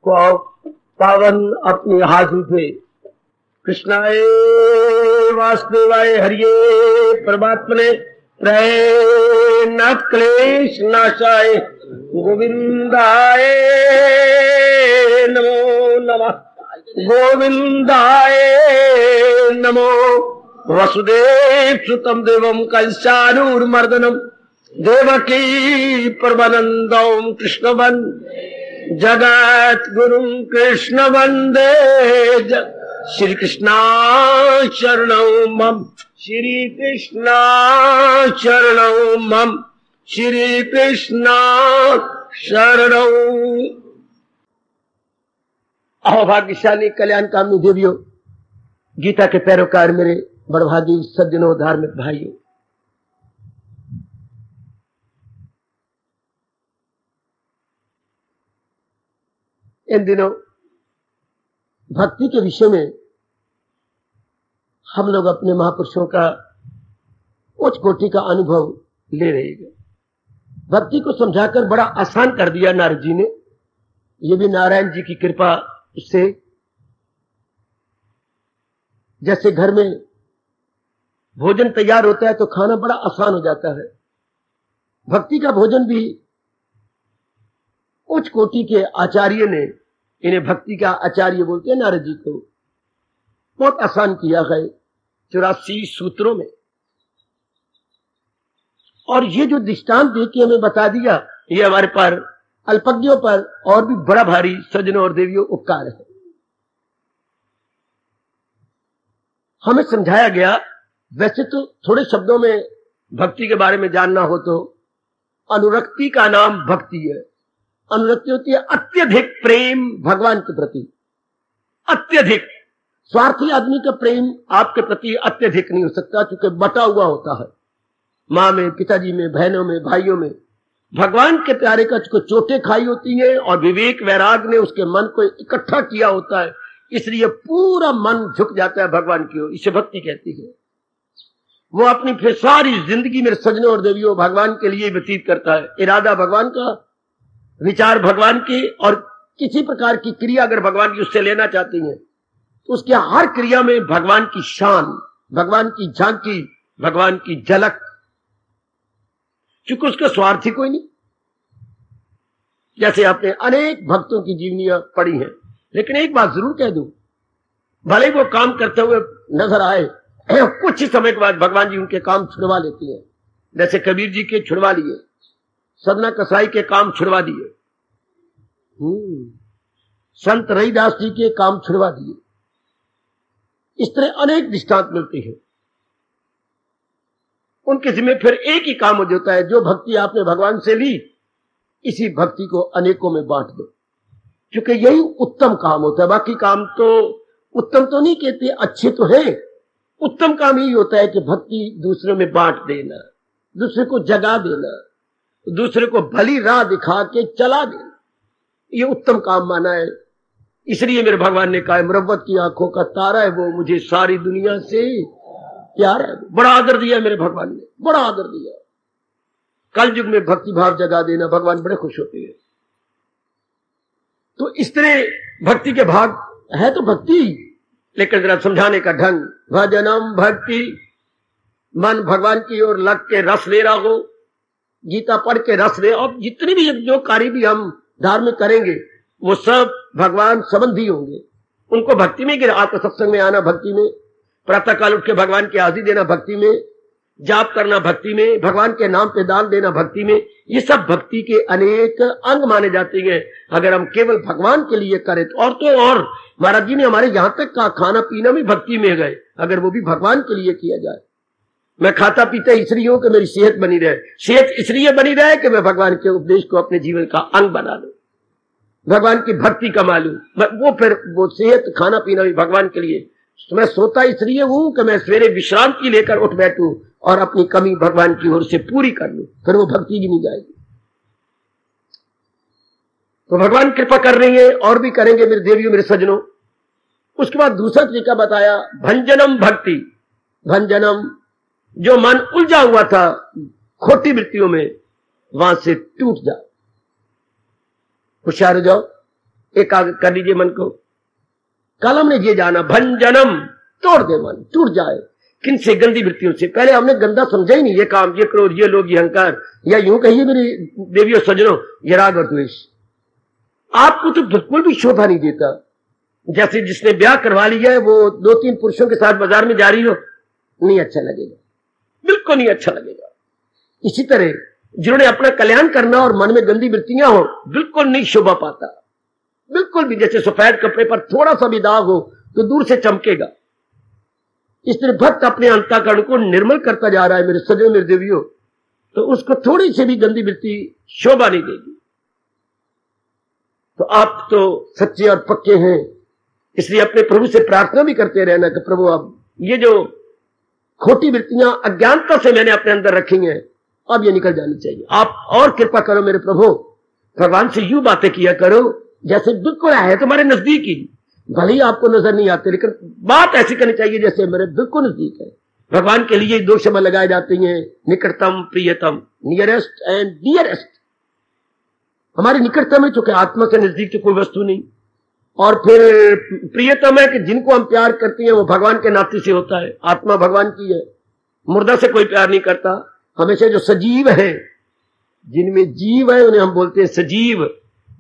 पावन अपने हाथ उठे। कृष्णाय वासुदेवाय हरिये परमात्मने प्रेम क्लेश नाशाय गोविंदाय नमो नमः। गोविंदाय नमो। वसुदेव सुतम देवम कंसानूरमर्दनम देवकी परमानंदम कृष्णवन जगत गुरु कृष्ण वंदे। श्री कृष्णा शरणौ मम। श्री कृष्णा शरणौ मम। श्री कृष्णा शरणौ। अहोभाग्यशाली कल्याण कामनी देवियों, गीता के पैरोकार, मेरे बड़भागी सज्जनों, धार्मिक भाइयों, इन दिनों भक्ति के विषय में हम लोग अपने महापुरुषों का उच्च कोटि का अनुभव ले रहे हैं। भक्ति को समझाकर बड़ा आसान कर दिया नारद जी ने। ये भी नारायण जी की कृपा से। जैसे घर में भोजन तैयार होता है तो खाना बड़ा आसान हो जाता है, भक्ति का भोजन भी उच्च कोटि के आचार्य ने, इन्हें भक्ति का आचार्य बोलते हैं नारद जी को, बहुत आसान किया है 84 सूत्रों में। और ये जो दृष्टांत देके हमें बता दिया, ये हमारे पर अल्पज्ञों पर और भी बड़ा भारी सज्जनों और देवियों उपकार है। हमें समझाया गया, वैसे तो थोड़े शब्दों में भक्ति के बारे में जानना हो तो अनुरक्ति का नाम भक्ति है। अनुरक्ति होती है अत्यधिक प्रेम भगवान के प्रति। अत्यधिक। स्वार्थी आदमी का प्रेम आपके प्रति अत्यधिक नहीं हो सकता, क्योंकि बटा हुआ होता है माँ में, पिताजी में, बहनों में, भाइयों में। भगवान के प्यारे का चोटें खाई होती है और विवेक वैराग ने उसके मन को इकट्ठा किया होता है, इसलिए पूरा मन झुक जाता है भगवान की ओर। इसे भक्ति कहती है। वो अपनी फिर सारी जिंदगी मेरे सज्जनों और देवियों भगवान के लिए व्यतीत करता है। इरादा भगवान का, विचार भगवान की, और किसी प्रकार की क्रिया अगर भगवान की उससे लेना चाहती है तो उसके हर क्रिया में भगवान की शान, भगवान की झांकी, भगवान की झलक। चूंकि उसका स्वार्थी कोई नहीं। जैसे आपने अनेक भक्तों की जीवनियां पढ़ी हैं, लेकिन एक बात जरूर कह दूं, भले वो काम करते हुए नजर आए, कुछ ही समय के बाद भगवान जी उनके काम छुड़वा लेती हैं। जैसे कबीर जी के छुड़वा लिए, सदना कसाई के काम छुड़वा दिए, संत रहीदास जी के काम छुड़वा दिए। इस तरह अनेक दृष्टांत मिलते हैं। उनके जिम्मे फिर एक ही काम हो जाता है, जो भक्ति आपने भगवान से ली, इसी भक्ति को अनेकों में बांट दो, क्योंकि यही उत्तम काम होता है। बाकी काम तो उत्तम तो नहीं कहते, अच्छे तो है। उत्तम काम यही होता है कि भक्ति दूसरों में बांट देना, दूसरे को जगा देना, दूसरे को भली राह दिखा के चला देना, ये उत्तम काम माना है। इसलिए मेरे भगवान ने कहा, मुरव्वत की आंखों का तारा है वो, मुझे सारी दुनिया से प्यार है। बड़ा आदर दिया मेरे भगवान ने, बड़ा आदर दिया। कल युग में भक्ति भाव जगा देना, भगवान बड़े खुश होते हैं। तो इस तरह भक्ति के भाग है तो भक्ति, लेकिन जरा समझाने का ढंग, भजनम भक्ति, मन भगवान की ओर लग के रस ले रहा हो, गीता पढ़ के रस ले। और जितनी भी जो कार्य भी हम धार्मिक करेंगे वो सब भगवान संबंधी होंगे। उनको भक्ति में गिरा, आपको सत्संग में आना भक्ति में, प्रातः काल उठ के भगवान की आरती देना भक्ति में, जाप करना भक्ति में, भगवान के नाम पे दान देना भक्ति में, ये सब भक्ति के अनेक अंग माने जाते हैं। अगर हम केवल भगवान के लिए करें तो और महाराज जी ने हमारे यहां तक का खाना पीना भी भक्ति में गए, अगर वो भी भगवान के लिए किया जाए। मैं खाता पीता इसलिए हूं कि मेरी सेहत बनी रहे, सेहत इसलिए बनी रहे कि मैं भगवान के उपदेश को अपने जीवन का अंग बना लूं, भगवान की भक्ति कमा लूं। वो फिर वो सेहत, खाना पीना भी भगवान के लिए। तो मैं सोता इसलिए हूं कि मैं सवेरे विश्रांति लेकर उठ बैठूं और अपनी कमी भगवान की ओर से पूरी कर लूं, फिर वो भक्ति भी नहीं जाएगी। तो भगवान कृपा कर रही है और भी करेंगे मेरे देवियों, मेरे सज्जनों। उसके बाद दूसरा तरीका बताया, भंजनम भक्ति। भंजनम, जो मन उलझा हुआ था खोटी वृत्तियों में, वहां से टूट जाओ, होशियार हो जाओ। एकाग्र कर लीजिए मन को। कल हमने ये जाना भंजनम, तोड़ दे मन, टूट जाए किन से, गंदी वृत्तियों से। पहले हमने गंदा समझा ही नहीं, ये काम, ये क्रोध, ये लोभ, ये अहंकार, या यूं कहिए मेरी देवियों सज्जनों, ये राग और द्वेष आपको तो बिल्कुल भी शोभा नहीं देता। जैसे जिसने ब्याह करवा लिया है वो 2-3 पुरुषों के साथ बाजार में जा रही हो, नहीं अच्छा लगेगा, बिल्कुल नहीं अच्छा लगेगा। इसी तरह जिन्होंने अपना कल्याण करना और मन में गंदी वृत्तियां हो, बिल्कुल नहीं शोभा पाता, बिल्कुल भी। जैसे सफेद कपड़े पर थोड़ा सा भी दाग हो तो दूर से चमकेगा। इस तरह भक्त अपने अंतःकरण को निर्मल करता जा रहा है मेरे सज्जनों, मेरे देवियों, तो उसको थोड़ी सी भी गंदी वृत्ति शोभा नहीं देगी। तो आप तो सच्चे और पक्के हैं, इसलिए अपने प्रभु से प्रार्थना भी करते रहना कि प्रभु अब ये जो खोटी वृत्तियां अज्ञानता से मैंने अपने अंदर रखी हैं, अब ये निकल जानी चाहिए। आप और कृपा करो मेरे प्रभु, भगवान से यूं बातें किया करो जैसे बिल्कुल है तुम्हारे नजदीक ही, भले ही आपको नजर नहीं आते, लेकिन बात ऐसी करनी चाहिए जैसे मेरे बिल्कुल नजदीक है। भगवान के लिए 2 शब्द लगाए जाते हैं, निकटतम, प्रियतम, नियरेस्ट एंड डियरेस्ट। हमारी निकटतम है चूंकि आत्मा के नजदीक तो कोई वस्तु नहीं, और फिर प्रियतम है कि जिनको हम प्यार करते हैं वो भगवान के नाते से होता है, आत्मा भगवान की है, मुर्दा से कोई प्यार नहीं करता। हमेशा जो सजीव है, जिनमें जीव है उन्हें हम बोलते हैं सजीव,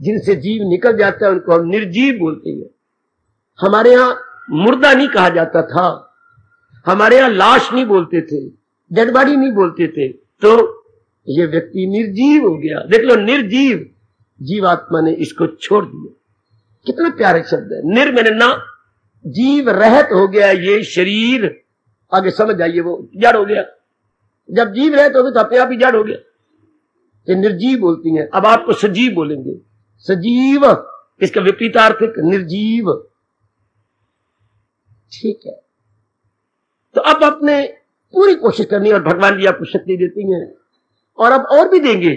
जिनसे जीव निकल जाता है उनको हम निर्जीव बोलते हैं। हमारे यहां मुर्दा नहीं कहा जाता था, हमारे यहां लाश नहीं बोलते थे, डेड बॉडी नहीं बोलते थे, तो ये व्यक्ति निर्जीव हो गया। देख लो, निर्जीव, जीवात्मा ने इसको छोड़ दिया। कितना प्यारे शब्द है, निर मैंने ना, जीव रहित हो गया ये शरीर। आगे समझ आइए, वो जड़ हो गया। जब जीव रहित हो गया तो अपने आप ही जड़ हो गया। ये निर्जीव बोलती हैं, अब आपको सजीव बोलेंगे। सजीव, इसका विपरीतार्थ निर्जीव, ठीक है। तो अब आपने पूरी कोशिश करनी है और भगवान जी आपको शक्ति देती हैं, और अब और भी देंगे,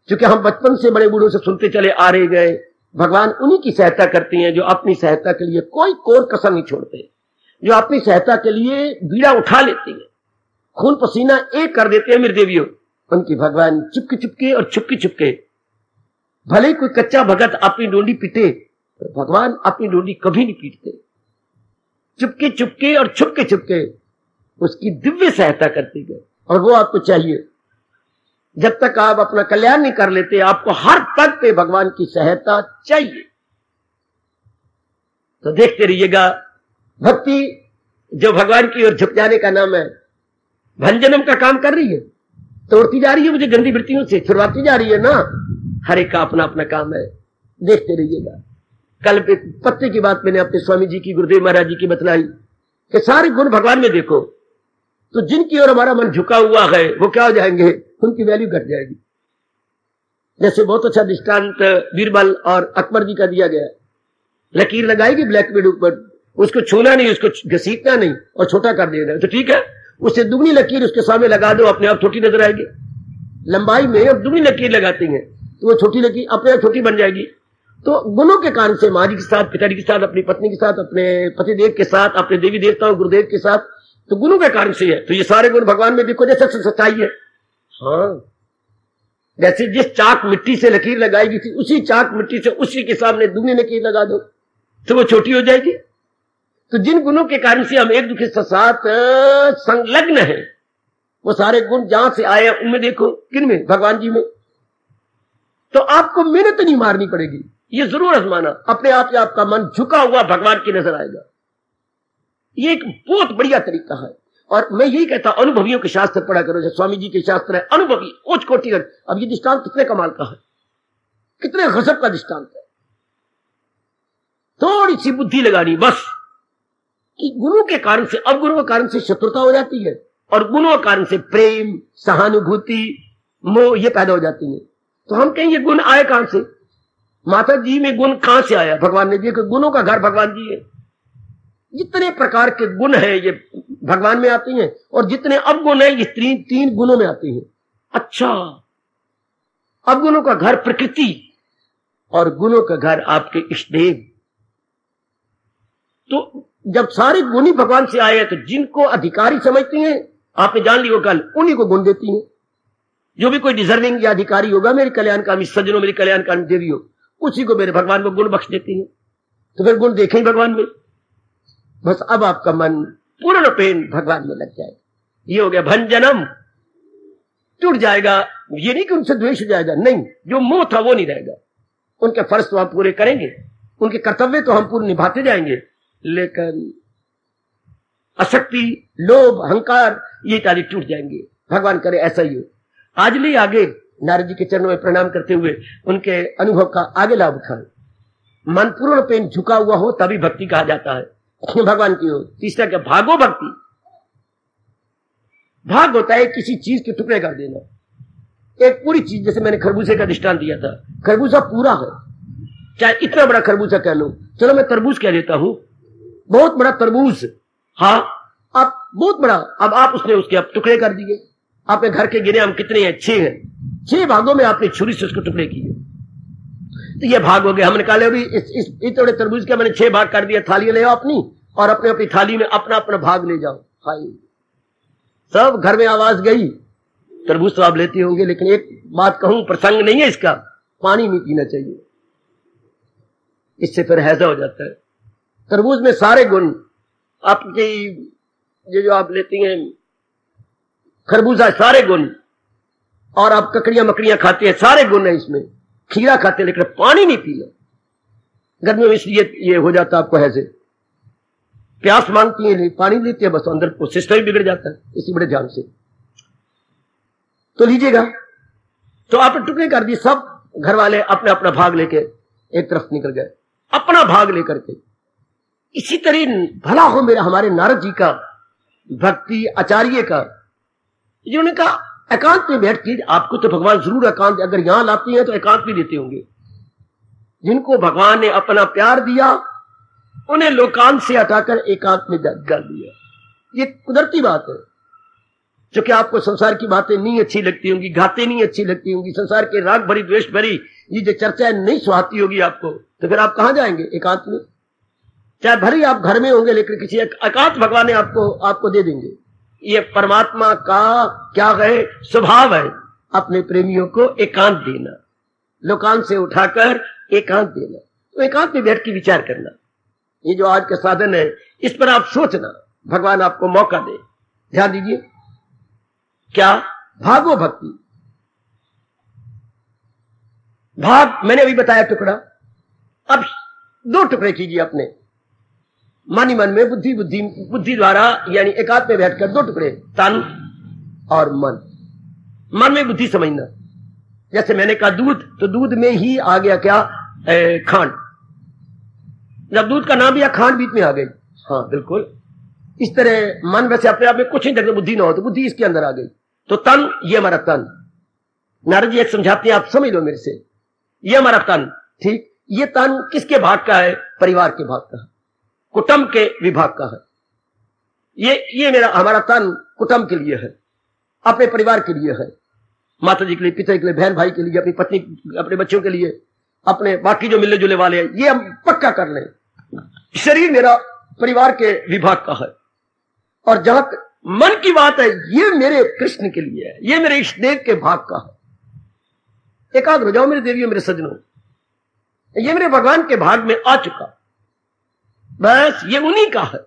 क्योंकि हम बचपन से बड़े बूढ़ों से सुनते चले आ रहे गए। भगवान उन्हीं की सहायता करते हैं जो अपनी सहायता के लिए कोई कोर कसर नहीं छोड़ते, जो अपनी सहायता के लिए बीड़ा उठा लेते हैं, खून पसीना एक कर देते हैं मेरे देवियों। उनकी भगवान चुपके चुपके और छुपके छुपके, भले कोई कच्चा भगत अपनी डोंडी पीटे, तो भगवान अपनी डोंडी कभी नहीं पीटते। चुपके चुपके और छुपके छुपके उसकी दिव्य सहायता करते गए, और वो आपको चाहिए। जब तक आप अपना कल्याण नहीं कर लेते, आपको हर पद पे भगवान की सहायता चाहिए। तो देखते रहिएगा, भक्ति जो भगवान की ओर झुक जाने का नाम है, भंजनम का काम कर रही है, तोड़ती जा रही है मुझे गंदी वृत्तियों से, छुड़वाती जा रही है ना। हर एक का अपना अपना काम है, देखते रहिएगा। कल पत्ते की बात मैंने अपने स्वामी जी की, गुरुदेव महाराज जी की बतलाई कि सारे गुण भगवान में देखो, तो जिनकी ओर हमारा मन झुका हुआ है वो क्या हो जाएंगे, उनकी वैल्यू घट जाएगी। जैसे बहुत अच्छा दृष्टांत बीरबल और अकबर जी का दिया गया। लकीर लगाएगी ब्लैक बेड ऊपर, उसको छूना नहीं, उसको घसीटना नहीं और छोटा कर देना, तो ठीक है। उससे दुगनी लकीर उसके सामने लगा दो, अपने आप छोटी नजर आएगी। लंबाई में और दुगनी लकीर लगाती हैं तो वो छोटी लकीर अपने आप छोटी बन जाएगी। तो गुणों के कारण से माँ जी के साथ, पिताजी के साथ, अपनी पत्नी के साथ, अपने पतिदेव के साथ, अपने देवी देवताओं गुरुदेव के साथ, तो गुणों के कारण से है। तो ये सारे गुण भगवान में देखो, जैसे सच्चाई है। हाँ, जैसे जिस चाक मिट्टी से लकीर लगाई गई थी, उसी चाक मिट्टी से उसी के सामने दुगनी लकीर लगा दो तो वो छोटी हो जाएगी। तो जिन गुणों के कारण से हम एक दूसरे के साथ संलग्न है, वो सारे गुण जहां से आए उनमें देखो, किन में, भगवान जी में। तो आपको मेहनत नहीं मारनी पड़ेगी, ये जरूर आजमाना, अपने आप ही आपका मन झुका हुआ भगवान की नजर आएगा। ये एक बहुत बढ़िया तरीका है। और मैं यही कहता, अनुभवियों के शास्त्र पढ़ा करो, जैसे स्वामी जी के शास्त्र है, अनुभवी उच्च कोटि। अब ये दृष्टांत कितने कमाल का है, कितने गजब का दृष्टांत है। थोड़ी सी बुद्धि लगानी बस, कि गुणों के कारण से, अवगुणों के कारण से शत्रुता हो जाती है, और गुणों के कारण से प्रेम, सहानुभूति, मोह ये पैदा हो जाती है। तो हम कहें ये गुण आए कहां से, माता जी में गुण कहां से आया, भगवान ने दिया कि गुणों का घर भगवान जी है। जितने प्रकार के गुण हैं ये भगवान में आती हैं, और जितने अवगुण हैं ये तीन गुणों में आती हैं। अच्छा, अवगुणों का घर प्रकृति और गुणों का घर आपके इष्ट देव। तो जब सारे गुण ही भगवान से आए हैं, तो जिनको अधिकारी समझती हैं, आपने जान ली वो कल, उन्हीं को गुण देती हैं। जो भी कोई डिजर्विंग या अधिकारी होगा, मेरे कल्याणकामी सज्जनों, मेरी कल्याणकामी देवी हो, उसी को मेरे भगवान को गुण बख्श देती हैं। तो फिर गुण देखें भगवान में। बस अब आपका मन पूर्ण प्रेम भगवान में लग जाएगा। ये हो गया भंजनम, टूट जाएगा। ये नहीं कि उनसे द्वेष हो जाएगा, नहीं, जो मोह था वो नहीं रहेगा। उनके फर्ज तो हम पूरे करेंगे, उनके कर्तव्य तो हम पूरे निभाते जाएंगे, लेकिन आसक्ति, लोभ, अहंकार ये इत्यादि टूट जाएंगे। भगवान करे ऐसा ही हो। आज ले आगे नारद जी के चरणों में प्रणाम करते हुए उनके अनुभव का आगे लाभ उठाएं। मन पूर्ण प्रेम झुका हुआ हो तभी भक्ति कहा जाता है भगवान की हो। तीसरा क्या, भागो भक्ति। भाग होता है किसी चीज के टुकड़े कर देना। एक पूरी चीज, जैसे मैंने खरबूजे का दृष्टांत दिया था, खरबूजा पूरा है, चाहे इतना बड़ा खरबूजा कह लो, चलो मैं तरबूज कह लेता हूं, बहुत बड़ा तरबूज, हाँ अब बहुत बड़ा, अब आप उसने उसके अब टुकड़े कर दिए। आपके घर के गिने हम कितने हैं, 6 हैं, 6 भागों में आपने छुरी से उसको टुकड़े किए, तो ये भाग हो गए। हमने कहा अभी इस इतने तरबूज के मैंने 6 भाग कर दिया, थाली ले आओ अपनी और अपने अपनी थाली में अपना अपना भाग ले जाओ। हाय, सब घर में आवाज गई, तरबूज तो आप लेते होंगे, लेकिन एक बात कहूं, प्रसंग नहीं है इसका, पानी नहीं पीना चाहिए, इससे फिर हैजा हो जाता है। तरबूज में सारे गुण आपकी, ये जो आप लेती हैं खरबूजा, सारे गुण, और आप ककड़ियां मकड़ियां खाते हैं, सारे गुण है इसमें, खीरा खाते हैं, लेकिन पानी नहीं पीना गर्मियों में, इसलिए ये हो जाता है आपको हैजे। प्यास मांगती है, पानी लेती है, बस अंदर को सिस्टम बिगड़ जाता है इसी बड़े ध्यान से। तो लीजिएगा, तो आपने टुकड़े कर दिए, सब घर वाले अपना अपना भाग लेके एक तरफ निकल गए, अपना भाग लेकर के। इसी तरह भला हो मेरा हमारे नारद जी का, भक्ति आचार्य का, जिन्होंने कहा एकांत में बैठ के, आपको तो भगवान जरूर एकांत, अगर यहां लाती हैं तो एकांत भी देते होंगे। जिनको भगवान ने अपना प्यार दिया उन्हें लोकांत से हटाकर एकांत में डाल दिया। ये कुदरती बात है। जो कि आपको संसार की बातें नहीं अच्छी लगती होंगी, गाते नहीं अच्छी लगती होंगी, संसार के राग भरी द्वेष भरी ये जो चर्चा नहीं सुहाती होगी आपको, तो फिर आप कहां जाएंगे एकांत में। चाहे भले आप घर में होंगे, लेकिन किसी एकांत भगवान ने आपको दे देंगे। ये परमात्मा का क्या है, स्वभाव है, अपने प्रेमियों को एकांत देना, लोकांत से उठाकर एकांत देना। तो एकांत में बैठ के विचार करना, ये जो आज का साधन है इस पर आप सोचना, भगवान आपको मौका दे। ध्यान दीजिए, क्या, भागो भक्ति। भाग मैंने अभी बताया टुकड़ा, अब 2 टुकड़े कीजिए अपने मन ही मन में, बुद्धि द्वारा, यानी एकांत में बैठकर 2 टुकड़े, तन और मन। मन में बुद्धि समझना, जैसे मैंने कहा दूध, तो दूध में ही आ गया क्या, खांड। जब दूध का नाम लिया खांड बीच में आ गई, हाँ बिल्कुल। इस तरह मन वैसे अपने आप में कुछ नहीं, जब बुद्धि ना हो तो बुद्धि इसके अंदर आ गई। तो तन, ये हमारा तन, नारद जी एक समझाते हैं, आप समझ लो मेरे से, ये हमारा तन, ठीक। ये तन किसके भाग का है, परिवार के भाग का है, कुटुंब के विभाग का है। ये मेरा हमारा तन कुटुंब के लिए है, अपने परिवार के लिए है, माता जी के लिए, पिता के लिए, बहन भाई के लिए, अपनी पत्नी, अपने बच्चों के लिए, अपने बाकी जो मिलने जुलने वाले हैं, ये हम पक्का कर लें। शरीर मेरा परिवार के विभाग का है, और जहां मन की बात है, ये मेरे कृष्ण के लिए है, ये मेरे इष्ट देव के भाग का है। एकाग्र हो जाओ मेरे देवियों, मेरे सजनों, ये मेरे भगवान के भाग में आ चुका, बस ये उन्हीं का है,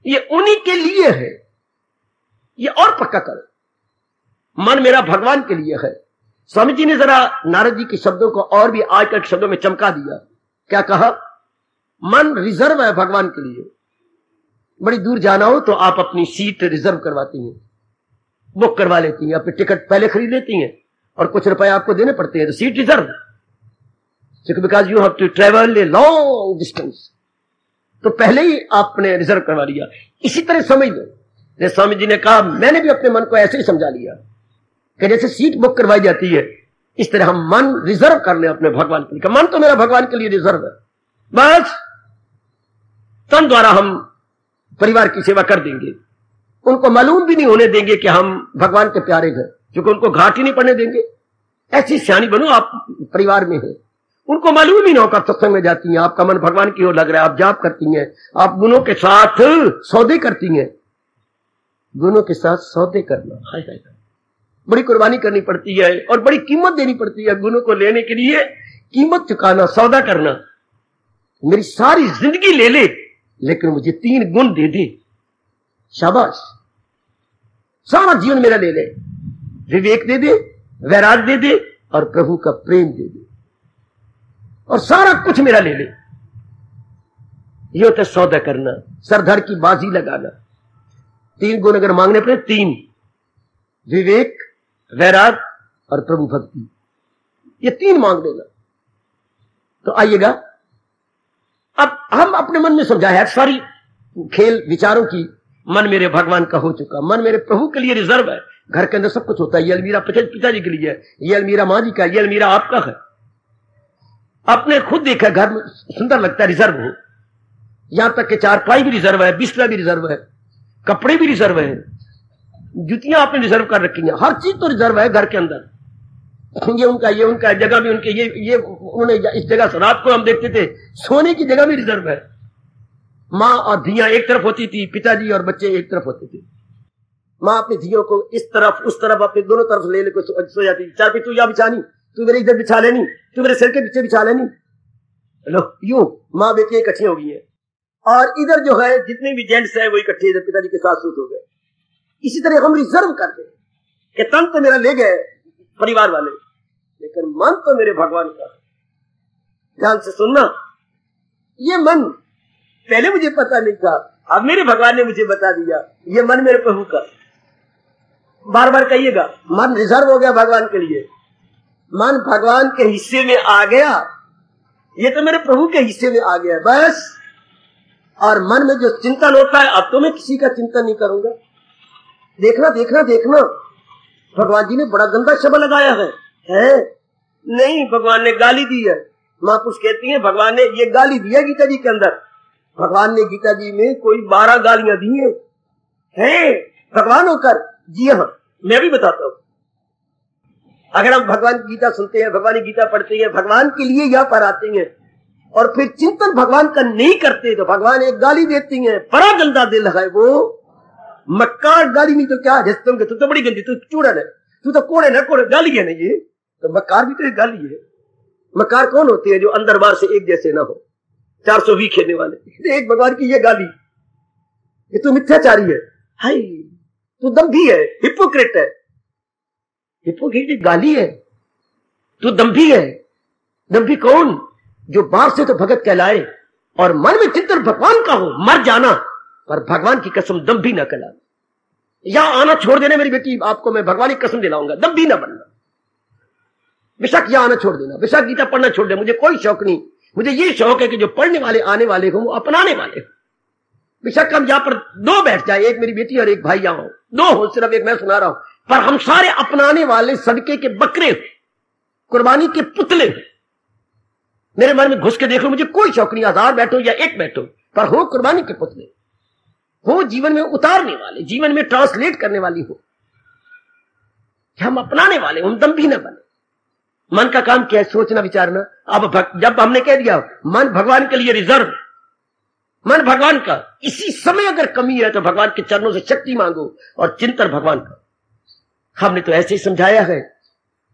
ये उन्हीं के लिए है, ये और पक्का करो। मन मेरा भगवान के लिए है। स्वामी जी ने जरा नारद जी के शब्दों को और भी आज तक शब्दों में चमका दिया। क्या कहा, मन रिजर्व है भगवान के लिए। बड़ी दूर जाना हो तो आप अपनी सीट रिजर्व करवाती हैं, बुक करवा लेती हैं, अपनी टिकट पहले खरीद लेती हैं, और कुछ रुपए आपको देने पड़ते हैं, तो seat reserve, because you have to travel a long distance, तो पहले ही आपने रिजर्व करवा लिया। इसी तरह समझ लो, जैसे स्वामी जी ने कहा, मैंने भी अपने मन को ऐसे ही समझा लिया कि जैसे सीट बुक करवाई जाती है, इस तरह हम मन रिजर्व कर ले अपने भगवान के लिए। मन तो मेरा भगवान के लिए रिजर्व है, बस तन द्वारा हम परिवार की सेवा कर देंगे। उनको मालूम भी नहीं होने देंगे कि हम भगवान के प्यारे हैं, क्योंकि उनको घाट ही नहीं पड़ने देंगे। ऐसी सियानी बनो, आप परिवार में हैं, उनको मालूम ही ना हो, आप सत्संग में जाती हैं, आपका मन भगवान की ओर लग रहा है, आप जाप करती हैं, आप गुणों के साथ सौदे करती हैं। गुणों के साथ सौदे करना, हाय हाय, बड़ी कुर्बानी करनी पड़ती है और बड़ी कीमत देनी पड़ती है गुणों को लेने के लिए। कीमत चुकाना, सौदा करना, मेरी सारी जिंदगी ले ले लेकिन मुझे 3 गुण दे दे, शाबाश, सारा जीवन मेरा ले ले, विवेक दे दे, वैराग दे दे और प्रभु का प्रेम दे दे, और सारा कुछ मेरा ले ले। ये होता है सौदा करना, सरदार की बाजी लगाना। 3 गुण अगर मांगने पड़े, 3, विवेक, वैराग और प्रभु भक्ति, ये 3 मांग लेना। तो आइएगा, अब हम अपने मन में समझा है, सारी खेल विचारों की मन मेरे भगवान का हो चुका, मन मेरे प्रभु के लिए रिजर्व है। घर के अंदर सब कुछ होता है, ये अलमीरा पिताजी के लिए है, ये अलमीरा माँ जी का, ये अलमीरा आपका है। आपने खुद देखा घर में सुंदर लगता है, रिजर्व हो, यहां तक कि चारपाई भी रिजर्व है, बिस्तर भी रिजर्व है, कपड़े भी रिजर्व है, जुतियां आपने रिजर्व कर रखी हैं, हर चीज तो रिजर्व है घर के अंदर। ये उनका जगह भी उनके, ये उन्होंने इस जगह से, रात को हम देखते थे सोने की जगह भी रिजर्व है। माँ और धियां एक तरफ होती थी, पिताजी और बच्चे एक तरफ होते थे। माँ अपनी धियों को इस तरफ उस तरफ अपने दोनों तरफ ले लेकर सो जाती थी। चार पे तू या बिछानी, तू मेरे इधर बिछा लेनी, तू मेरे सिर के पीछे बिछा लेनी, लो यूं माँ बेटी इकट्ठी हो गई है। और इधर जो है जितने भी जेंट्स है वो इकट्ठे इधर पिताजी के साथ सूट हो गए। इसी तरह हम रिजर्व करते हैं कि तन तो मेरा ले गए परिवार वाले, लेकिन मन तो मेरे भगवान का। ध्यान से सुनना, ये मन पहले मुझे पता नहीं था, अब मेरे भगवान ने मुझे बता दिया, ये मन मेरे प्रभु का। बार बार कहिएगा, मन रिजर्व हो गया भगवान के लिए, मन भगवान के हिस्से में आ गया, ये तो मेरे प्रभु के हिस्से में आ गया बस। और मन में जो चिंतन होता है, अब तो मैं किसी का चिंतन नहीं करूंगा। देखना देखना देखना, भगवान जी ने बड़ा गंदा शब्द लगाया है? नहीं, भगवान ने गाली दी है। महापुरुष कहती है भगवान ने ये गाली दी है गीता जी के अंदर। भगवान ने गीता जी में कोई 12 गालियां दी है भगवान होकर। जी हाँ, मैं भी बताता हूँ। अगर हम भगवान की गीता सुनते हैं, भगवान की गीता पढ़ते हैं, भगवान के लिए यहाँ पर आते हैं और फिर चिंतन भगवान का नहीं करते तो भगवान एक गाली देती है, बड़ा गंदा दिल है वो। मक्कार गाली नहीं तो क्या, जैसे तुम तू तो बड़ी गंदी, तू चूड़न है, तू तो कोड़े ना कोड़े, गाली है ना ये तो। मक्कार भी तो एक गाली है। मक्कार कौन होते हैं? जो अंदर बाहर से एक जैसे ना हो, 420 खेलने वाले। एक भगवान की ये गाली, ये तू मिथ्याचारी है, हाय तू दम्भी है, हिपोक्रेट है। हिपोक्रेट गाली है, तू दम्भी है। दम्भी कौन? जो बाहर से तो भगत कहलाए और मन में चिंतन भगवान का हो, मर जाना पर भगवान की कसम दम्भी ना कहलाना। यहां आना छोड़ देना मेरी बेटी, आपको मैं भगवान की कसम दिलाऊंगा, दम्भी ना बनना। बेशक यहां आना छोड़ देना, बेशक गीता पढ़ना छोड़ देना, मुझे कोई शौक नहीं। मुझे ये शौक है कि जो पढ़ने वाले आने वाले हो वो अपनाने वाले हो। बेशक हम यहां पर 2 बैठ जाए, एक मेरी बेटी और एक भाई यहां हो, 2 हो, सिर्फ एक मैं सुना रहा हूं, पर हम सारे अपनाने वाले सदके के बकरे, कुर्बानी के पुतले। मेरे मन में घुस के देख लो, मुझे कोई शौक नहीं, 1000 बैठो या 1 बैठो, पर हो कुर्बानी के पुतले, हो जीवन में उतारने वाले, जीवन में ट्रांसलेट करने वाली हो, हम अपनाने वाले, हम दम्भी न बने। मन का काम क्या है? सोचना विचारना। अब जब हमने कह दिया मन भगवान के लिए रिजर्व, मन भगवान का, इसी समय अगर कमी है तो भगवान के चरणों से शक्ति मांगो और चिंतन भगवान का। हमने तो ऐसे ही समझाया है,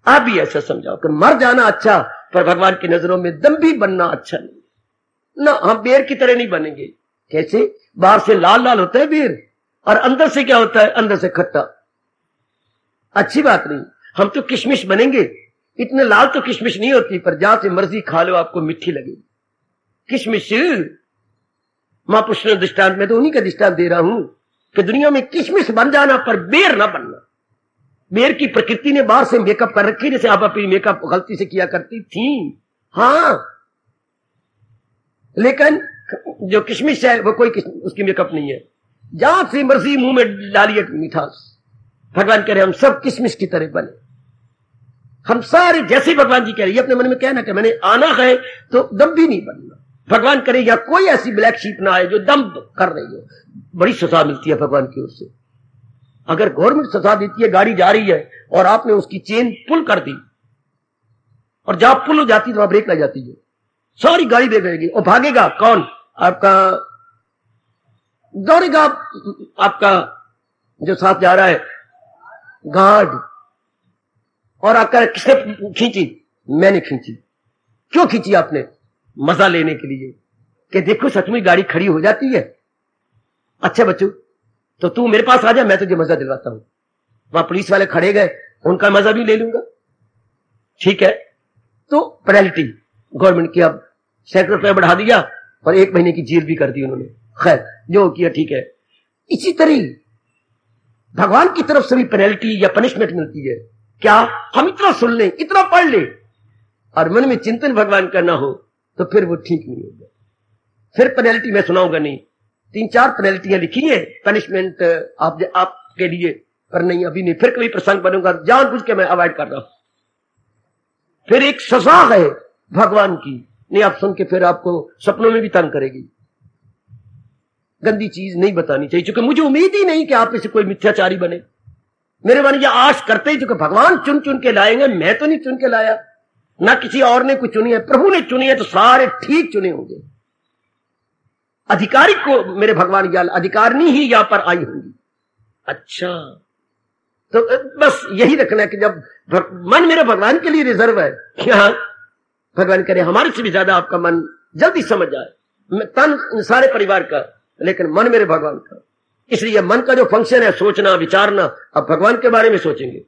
आप भी ऐसा समझाओ कि मर जाना अच्छा, पर भगवान की नजरों में दम्भी बनना अच्छा नहीं ना। हम बेर की तरह नहीं बनेंगे। कैसे? बाहर से लाल लाल होता है बेर और अंदर से क्या होता है? अंदर से खट्टा। अच्छी बात नहीं। हम तो किशमिश बनेंगे। इतने लाल तो किशमिश नहीं होती, पर जहां से मर्जी खा लो आपको मिठी लगेगी किशमिश। महापुरुष ने दृष्टांत, में तो उन्हीं का दृष्टांत दे रहा हूं कि दुनिया में किशमिश बन जाना पर बेर ना बनना। बेर की प्रकृति ने बाहर से मेकअप कर रखी, जैसे आप अपनी मेकअप गलती से किया करती थी, हाँ, लेकिन जो किशमिश है वो कोई उसकी मेकअप नहीं है। जहां से मर्जी मुंह में डालिए मिठास। भगवान कह रहे हम सब किशमिश की तरह बने, हम सारे जैसे भगवान जी कह रहे। ये अपने मन में कहना कि मैंने आना है तो दम भी नहीं बनना। भगवान करे या कोई ऐसी ब्लैक शीप ना आए जो दम कर रही हो। बड़ी सजा मिलती है भगवान की ओर से। अगर गवर्नमेंट सजा देती है, गाड़ी जा रही है और आपने उसकी चेन पुल कर दी और जहां पुल हो जाती है तो वहां ब्रेक लग जाती है, सारी गाड़ी ब्रेक लगेगी और भागेगा कौन? आपका दौड़ेगा, आपका जो साथ जा रहा है गार्ड। और आपका किसने खींची? मैंने खींची। क्यों खींची आपने? मजा लेने के लिए कि देखो सच में गाड़ी खड़ी हो जाती है। अच्छा बच्चों, तो तू मेरे पास आ जा, मैं तुझे मजा दिलवाता हूं। वहां पुलिस वाले खड़े गए, उनका मजा भी ले लूंगा। ठीक है, तो पेनल्टी गवर्नमेंट की अब सैकड़ों रुपया बढ़ा दिया और 1 महीने की जेल भी कर दी उन्होंने। खैर जो किया ठीक है। इसी तरह भगवान की तरफ से भी पेनल्टी या पनिशमेंट मिलती है। क्या हम इतना सुन लें, इतना पढ़ लें और मन में चिंतन भगवान का ना हो तो फिर वो ठीक नहीं होगा। फिर पेनल्टी मैं सुनाऊंगा नहीं, 3-4 पेनल्टियां लिखी है पनिशमेंट आपके लिए, पर नहीं अभी नहीं। फिर कभी प्रसंग बनूंगा, जानबूझ के मैं अवॉइड कर रहा हूं। फिर एक सजा है भगवान की, नहीं आप सुन के फिर आपको सपनों में भी तंग करेगी। गंदी चीज नहीं बतानी चाहिए, क्योंकि मुझे उम्मीद ही नहीं कि आप में से कोई मिथ्याचारी बने। मेरे मन ये आश करते ही, क्योंकि भगवान चुन चुन के लाएंगे, मैं तो नहीं चुन के लाया, ना किसी और ने कुछ चुनी है, प्रभु ने चुनी है, तो सारे ठीक चुने होंगे। अधिकारी को मेरे भगवान या अधिकारनी ही यहां पर आई होंगी। अच्छा, तो बस यही रखना है कि जब मन मेरे भगवान के लिए रिजर्व है, क्या भगवान करे हमारे से भी ज्यादा आपका मन जल्दी समझ जाए। तन सारे परिवार का, लेकिन मन मेरे भगवान का। इसलिए मन का जो फंक्शन है, सोचना विचारना, अब भगवान के बारे में सोचेंगे,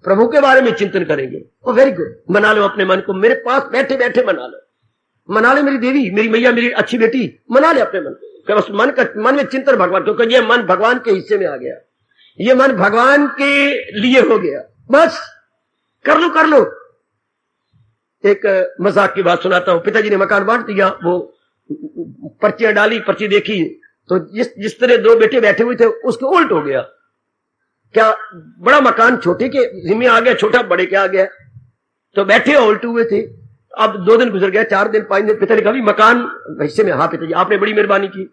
प्रभु के बारे में चिंतन करेंगे। ओ वेरी गुड, मना लो अपने मन को, मेरे पास बैठे बैठे मना लो, मना ले मेरी देवी, मेरी मैया, मेरी अच्छी बेटी, मना ले अपने मन को। बस मन में चिंतन भगवान, क्योंकि ये मन भगवान के हिस्से में आ गया, ये मन भगवान के लिए हो गया। बस कर लो कर लो। एक मजाक की बात सुनाता हूं। पिताजी ने मकान बांट दिया, वो पर्चियां डाली, पर्ची देखी तो जिस तरह 2 बेटे बैठे हुए थे उसके उल्ट हो गया। क्या बड़ा मकान छोटे के जिम्मे आ गया, छोटा बड़े के आ गया। तो बैठे उल्टे हुए थे। अब 2 दिन गुजर गया, 4 दिन 5 दिन, पिता ने कहा मकान हिस्से में। हाँ पिताजी आपने बड़ी मेहरबानी की,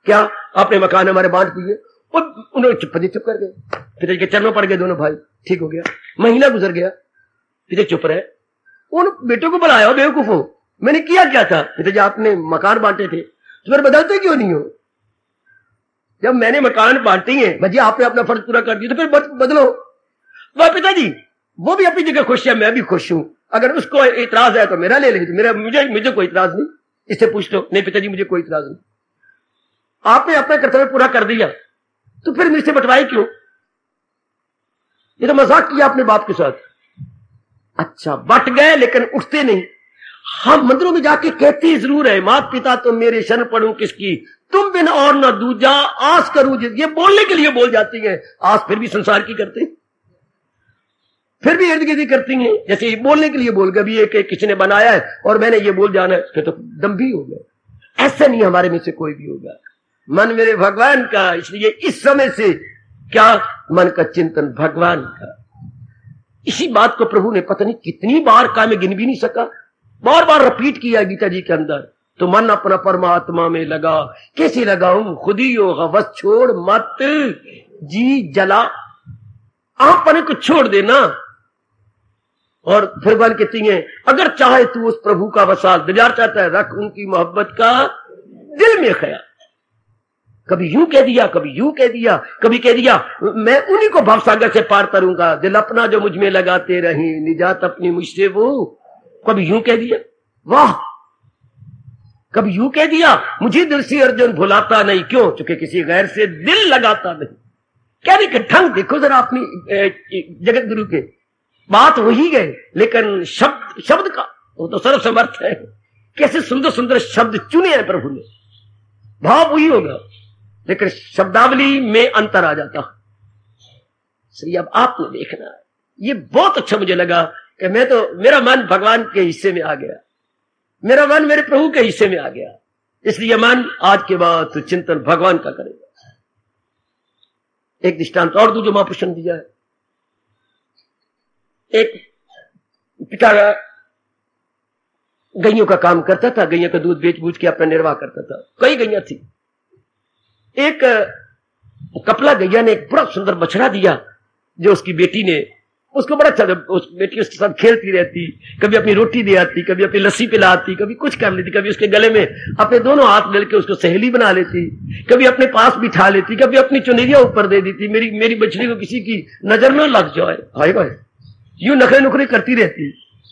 क्या आपने मकान हमारे बांट दिए। और उन्होंने चुप कर गए। पिताजी के चरणों पड़ गए दोनों भाई, ठीक हो गया। महीना गुजर गया, पिताजी चुप रहे। उन बेटों को बुलाया, बेवकूफो मैंने किया क्या था? पिताजी आपने मकान बांटे थे, तो फिर बदलते क्यों नहीं हो? जब मैंने मकान बांटे हैं, भैया आपने अपना फर्ज पूरा कर दिया, तो फिर बदलो। वह पिताजी वो भी अपनी जगह खुश है, मैं भी खुश हूं। अगर उसको इतराज है तो मेरा ले लेंगे, मुझे कोई इतराज नहीं, इससे पूछ लो। नहीं पिताजी मुझे कोई इतराज नहीं, आपने अपना कर्तव्य पूरा कर दिया, तो फिर मुझसे बंटवाए क्यों? ये तो मजाक किया अपने बाप के साथ। अच्छा बट गए, लेकिन उठते नहीं। हम मंदिरों में जाके कहते जरूर है, माता पिता तुम मेरे शरण पढ़ूं किसकी, तुम बिन और न दूजा आस करूं। ये बोलने के लिए बोल जाती है, आस फिर भी संसार की करते हैं, फिर भी इर्द गिर्द करती हैं। जैसे बोलने के लिए बोल गए, भी एक किसी ने बनाया है और मैंने ये बोल जाना है, फिर तो दम भी हो गया। ऐसा नहीं हमारे में से कोई भी होगा। मन मेरे भगवान का, इसलिए इस समय से क्या मन का चिंतन भगवान का। इसी बात को प्रभु ने पता नहीं कितनी बार कहा, मैं गिन भी नहीं सका, बार बार रिपीट किया गीता जी के अंदर। तो मन अपना परमात्मा में लगा, कैसे लगाऊं खुद ही हो हवस छोड़ मत जी जला। आप अपने को छोड़ देना। और फिर बन कहती है, अगर चाहे तू उस प्रभु का वसाल, दिलदार चाहता है रख उनकी मोहब्बत का दिल में ख्याल। कभी यूं कह दिया, कभी यूं कह दिया, कभी कह दिया मैं उन्हीं को भवसागर से पार करूंगा, दिल अपना जो मुझ में लगाते रहे, निजात अपनी मुझसे वो। कभी यूं कह दिया, वाह, कभी यूं कह दिया, मुझे दिल से अर्जुन भुलाता नहीं। क्यों? क्योंकि किसी गैर से दिल लगाता नहीं। कहने के ढंग देखो जरा अपनी जगत गुरु के, बात वही गए, लेकिन शब्द का वो तो सर्वसमर्थ है। कैसे सुंदर सुंदर शब्द चुने हैं प्रभु ने, भाव वही होगा, लेकिन शब्दावली में अंतर आ जाता। इसलिए अब आपने देखना है। ये बहुत अच्छा मुझे लगा कि मैं तो, मेरा मन भगवान के हिस्से में आ गया, मेरा मन मेरे प्रभु के हिस्से में आ गया। इसलिए मन आज के बाद तो चिंतन भगवान का करेगा। एक दृष्टांत और दूं जो महापुरुष ने दिया है। एक पिता गैयों का काम करता था, गैयों का दूध बेच बूझ के अपना निर्वाह करता था। कई गैया थी। एक कपला गैया ने एक बड़ा सुंदर बछड़ा दिया, जो उसकी बेटी ने, उसको बड़ा अच्छा, उस बेटी उसके साथ खेलती रहती, कभी अपनी रोटी दे आती, कभी अपनी लस्सी पिलाती, कभी कुछ कर लेती, कभी उसके गले में अपने दोनों हाथ मिलकर उसको सहेली बना लेती, कभी अपने पास बिठा लेती, कभी अपनी चुनरिया ऊपर दे देती, मेरी बछड़ी को किसी की नजर न लग जाए। हाय भाई, यूं नखरे नुखरे करती रहती।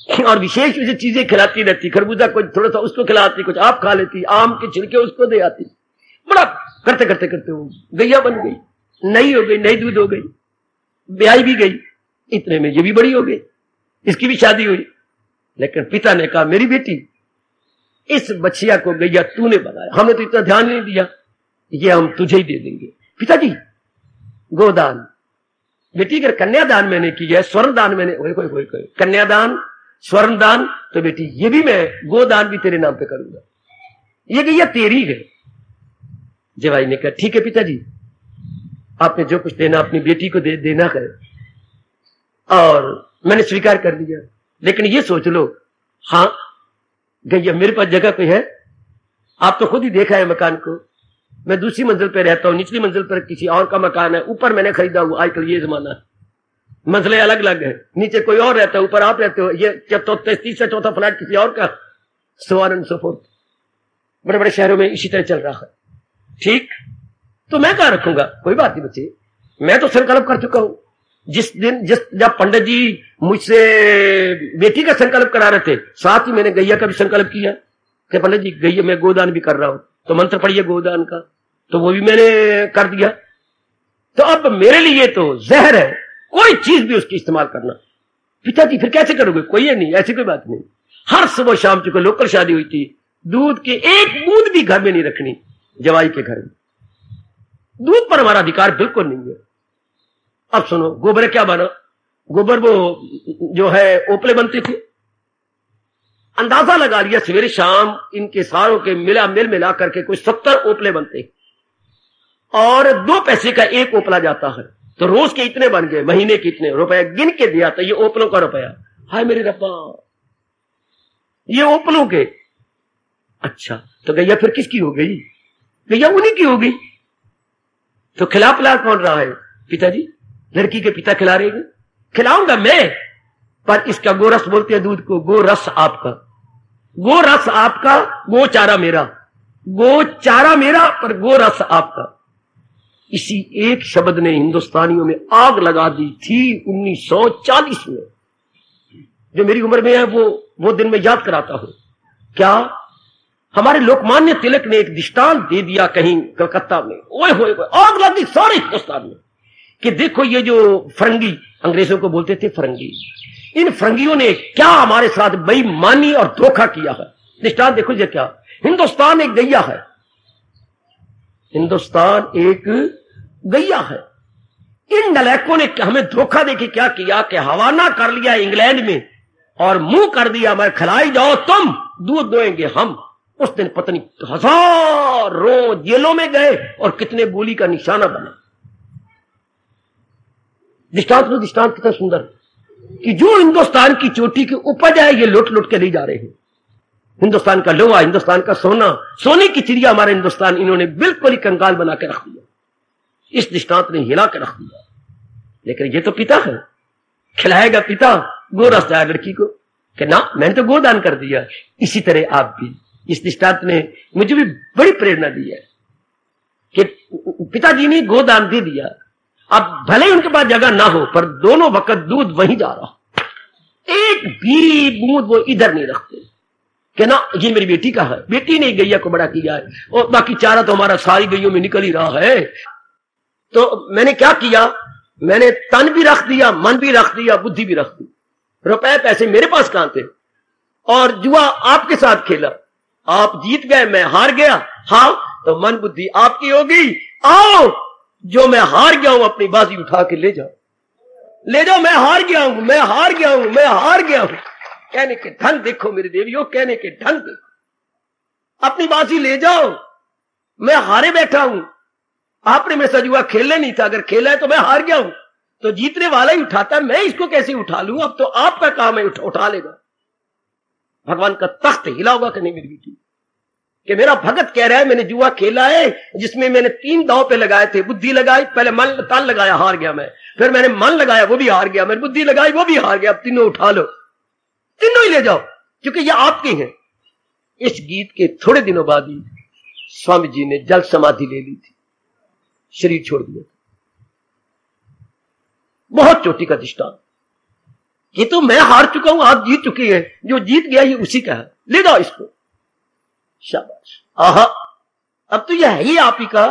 और विशेष विशेष चीजें खिलाती रहती, खरबूजा कुछ थोड़ा सा उसको खिलाती, कुछ आप खा लेती, आम के छिलके उसको दे आती। बड़ा करते करते करते वो गैया बन गई, नई हो गई, नई दूध हो गई, ब्याई भी गई। इतने में ये भी बड़ी हो गई, इसकी भी शादी हुई। लेकिन पिता ने कहा मेरी बेटी, इस बच्चिया को गैया तूने बनाया, हमने तो इतना ध्यान नहीं दिया, ये हम तुझे ही दे देंगे। पिताजी गोदान, बेटी अगर कन्यादान मैंने किया है, स्वर्ण दान मैंने, कन्यादान स्वर्ण दान, तो बेटी ये भी मैं गोदान भी तेरे नाम पे करूंगा, ये गैया तेरी है। जवाई ने कहा ठीक है पिताजी, आपने जो कुछ देना अपनी बेटी को देना है, और मैंने स्वीकार कर लिया। लेकिन ये सोच लो, हाँ गैया मेरे पास जगह पे है, आप तो खुद ही देखा है मकान को, मैं दूसरी मंजिल पे रहता हूं, निचली मंजिल पर किसी और का मकान है, ऊपर मैंने खरीदा हुआ। आजकल ये जमाना है, मंजिलें अलग अलग है, नीचे कोई और रहता है, ऊपर आप रहते हो, ये तीसरा चौथा फ्लैट किसी और का, so on and so fourth. बड़े बड़े शहरों में इसी तरह चल रहा है। ठीक, तो मैं कहां रखूंगा, कोई बात नहीं बच्चे, मैं तो संकल्प कर चुका हूं। जब पंडित जी मुझसे बेटी का संकल्प करा रहे थे, साथ ही मैंने गैया का भी संकल्प किया कि पंडित जी गैया मैं गोदान भी कर रहा हूं, तो मंत्र पढ़िए गोदान का, तो वो भी मैंने कर दिया। तो अब मेरे लिए तो जहर है कोई चीज भी उसकी इस्तेमाल करना। पिताजी फिर कैसे करोगे, कोई नहीं, ऐसी कोई बात नहीं। हर सुबह शाम चुके लोकल शादी हुई थी, दूध की एक बूंद भी घर में नहीं रखनी, जवाई के घर में। दूध पर हमारा अधिकार बिल्कुल नहीं है। अब सुनो, गोबर क्या बना, गोबर वो जो है ओपले बनते थे, अंदाजा लगा लिया सवेरे शाम इनके सारों के मिला करके कुछ 70 ओपले बनते, और 2 पैसे का एक ओपला जाता है, तो रोज के इतने बन गए, महीने के इतने रुपए गिन के दिया, तो ये ओपलों का रुपया। हाय मेरे रब्बा, ये ओपलों के। अच्छा, तो गैया फिर किसकी हो गई, गैया उन्हीं की हो गई। तो खिला पिला कौन रहा है, पिताजी, लड़की के पिता खिला रहे हैं, खिलाऊंगा मैं, पर इसका गोरस बोलते हैं दूध को, गोरस आपका, गोरस आपका, गो चारा मेरा, गो चारा मेरा पर गोरस आपका। इसी एक शब्द ने हिंदुस्तानियों में आग लगा दी थी 1940 में। जो मेरी उम्र में है वो दिन में याद कराता हूं। क्या हमारे लोकमान्य तिलक ने एक दृष्टांत दे दिया कहीं कलकत्ता में, ओए होए आग लग गई सारे हिंदुस्तान में, कि देखो ये जो फरंगी, अंग्रेजों को बोलते थे फरंगी, इन फरंगियों ने क्या हमारे साथ बेईमानी और धोखा किया है। दृष्टांत देखो ये क्या, हिंदुस्तान एक गैया है, हिंदुस्तान एक गैया है। इन नलायकों ने हमें धोखा देके क्या किया कि हवाना कर लिया इंग्लैंड में, और मुंह कर दिया मैं खिलाई जाओ तुम, दूध दोएंगे हम। उस दिन पत्नी हजारों जेलों में गए और कितने गोली का निशाना बना। दृष्टांत कितना सुंदर कि जो हिंदुस्तान की चोटी की उपज है ये लुट लुट के ले जा रहे हैं। हिंदुस्तान का लोहा, हिंदुस्तान का सोना, सोने की चिड़िया हमारे हिंदुस्तान इन्होंने बिल्कुल ही कंगाल बना के रख दिया। इस दृष्टांत ने हिला के रख दिया। लेकिन ये तो पिता है, खिलाएगा पिता गोरस जाए लड़की को कि ना मैंने तो गोदान कर दिया। इसी तरह आप भी, इस दृष्टांत ने मुझे भी बड़ी प्रेरणा दी है कि पिताजी ने गोदान दे दिया। अब भले ही उनके पास जगह ना हो, पर दोनों वक्त दूध वहीं जा रहा, एक भी बूंद वो इधर नहीं रखते कि ना ये मेरी बेटी का है, बेटी ने गैया को बड़ा किया है, और बाकी चारा तो हमारा सारी गैयों में निकल ही रहा है। तो मैंने क्या किया, मैंने तन भी रख दिया, मन भी रख दिया, बुद्धि भी रख दी। रुपए पैसे मेरे पास कहां थे, और जुआ आपके साथ खेला, आप जीत गए, मैं हार गया। हाँ, तो मन बुद्धि आपकी होगी। आओ, जो मैं हार गया हूं अपनी बाजी उठा के ले जाओ, ले जाओ, मैं हार गया हूं, मैं हार गया हूं, मैं हार गया हूं। कहने के ढंग देखो मेरे देवियों, कहने के ढंग देखो, अपनी बाजी ले जाओ, मैं हारे बैठा हूं। आपने मेरे साथ जुआ खेलने नहीं था, अगर खेला है तो मैं हार गया हूं, तो जीतने वाला ही उठाता, मैं इसको कैसे उठा लूं, अब तो आपका काम है उठा लेगा। भगवान का तख्त हिला होगा कि नहीं मेरी बेटी, कि मेरा भगत कह रहा है मैंने जुआ खेला है जिसमें मैंने 3 दांव पे लगाए थे, बुद्धि लगाई, पहले मन तन लगाया, हार गया मैं, फिर मैंने मन लगाया, वो भी हार गया, मैंने बुद्धि लगाई, वो भी हार गया, अब तीनों उठा लो, तीनों ही ले जाओ, क्योंकि ये आपके हैं। इस गीत के थोड़े दिनों बाद ही स्वामी जी ने जल समाधि ले ली थी, शरीर छोड़ दिया था। बहुत चोटी का दृष्टांत, कि तो मैं हार चुका हूं, आप जीत चुके हैं, जो जीत गया ये उसी का है, ले जाओ इसको। शाबाश, आहा, अब तो यह है ही आप ही का,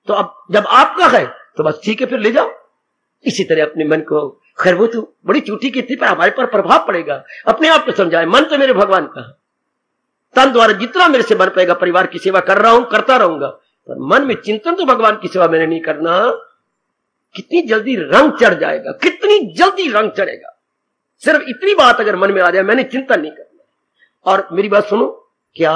तो अब जब आपका है तो बस ठीक है, फिर ले जाओ। इसी तरह अपने मन को, खैर वो तो बड़ी चूटी की थी, पर हमारे पर प्रभाव पड़ेगा। अपने आप को समझाए, मन तो मेरे भगवान का है, तन द्वारा जितना मेरे से बन पाएगा परिवार की सेवा कर रहा हूं, करता रहूंगा, पर मन में चिंतन तो भगवान की सेवा मैंने नहीं करना। कितनी जल्दी रंग चढ़ जाएगा, कितनी जल्दी रंग चढ़ेगा। सिर्फ इतनी बात अगर मन में आ जाए, मैंने चिंतन नहीं करना। और मेरी बात सुनो, क्या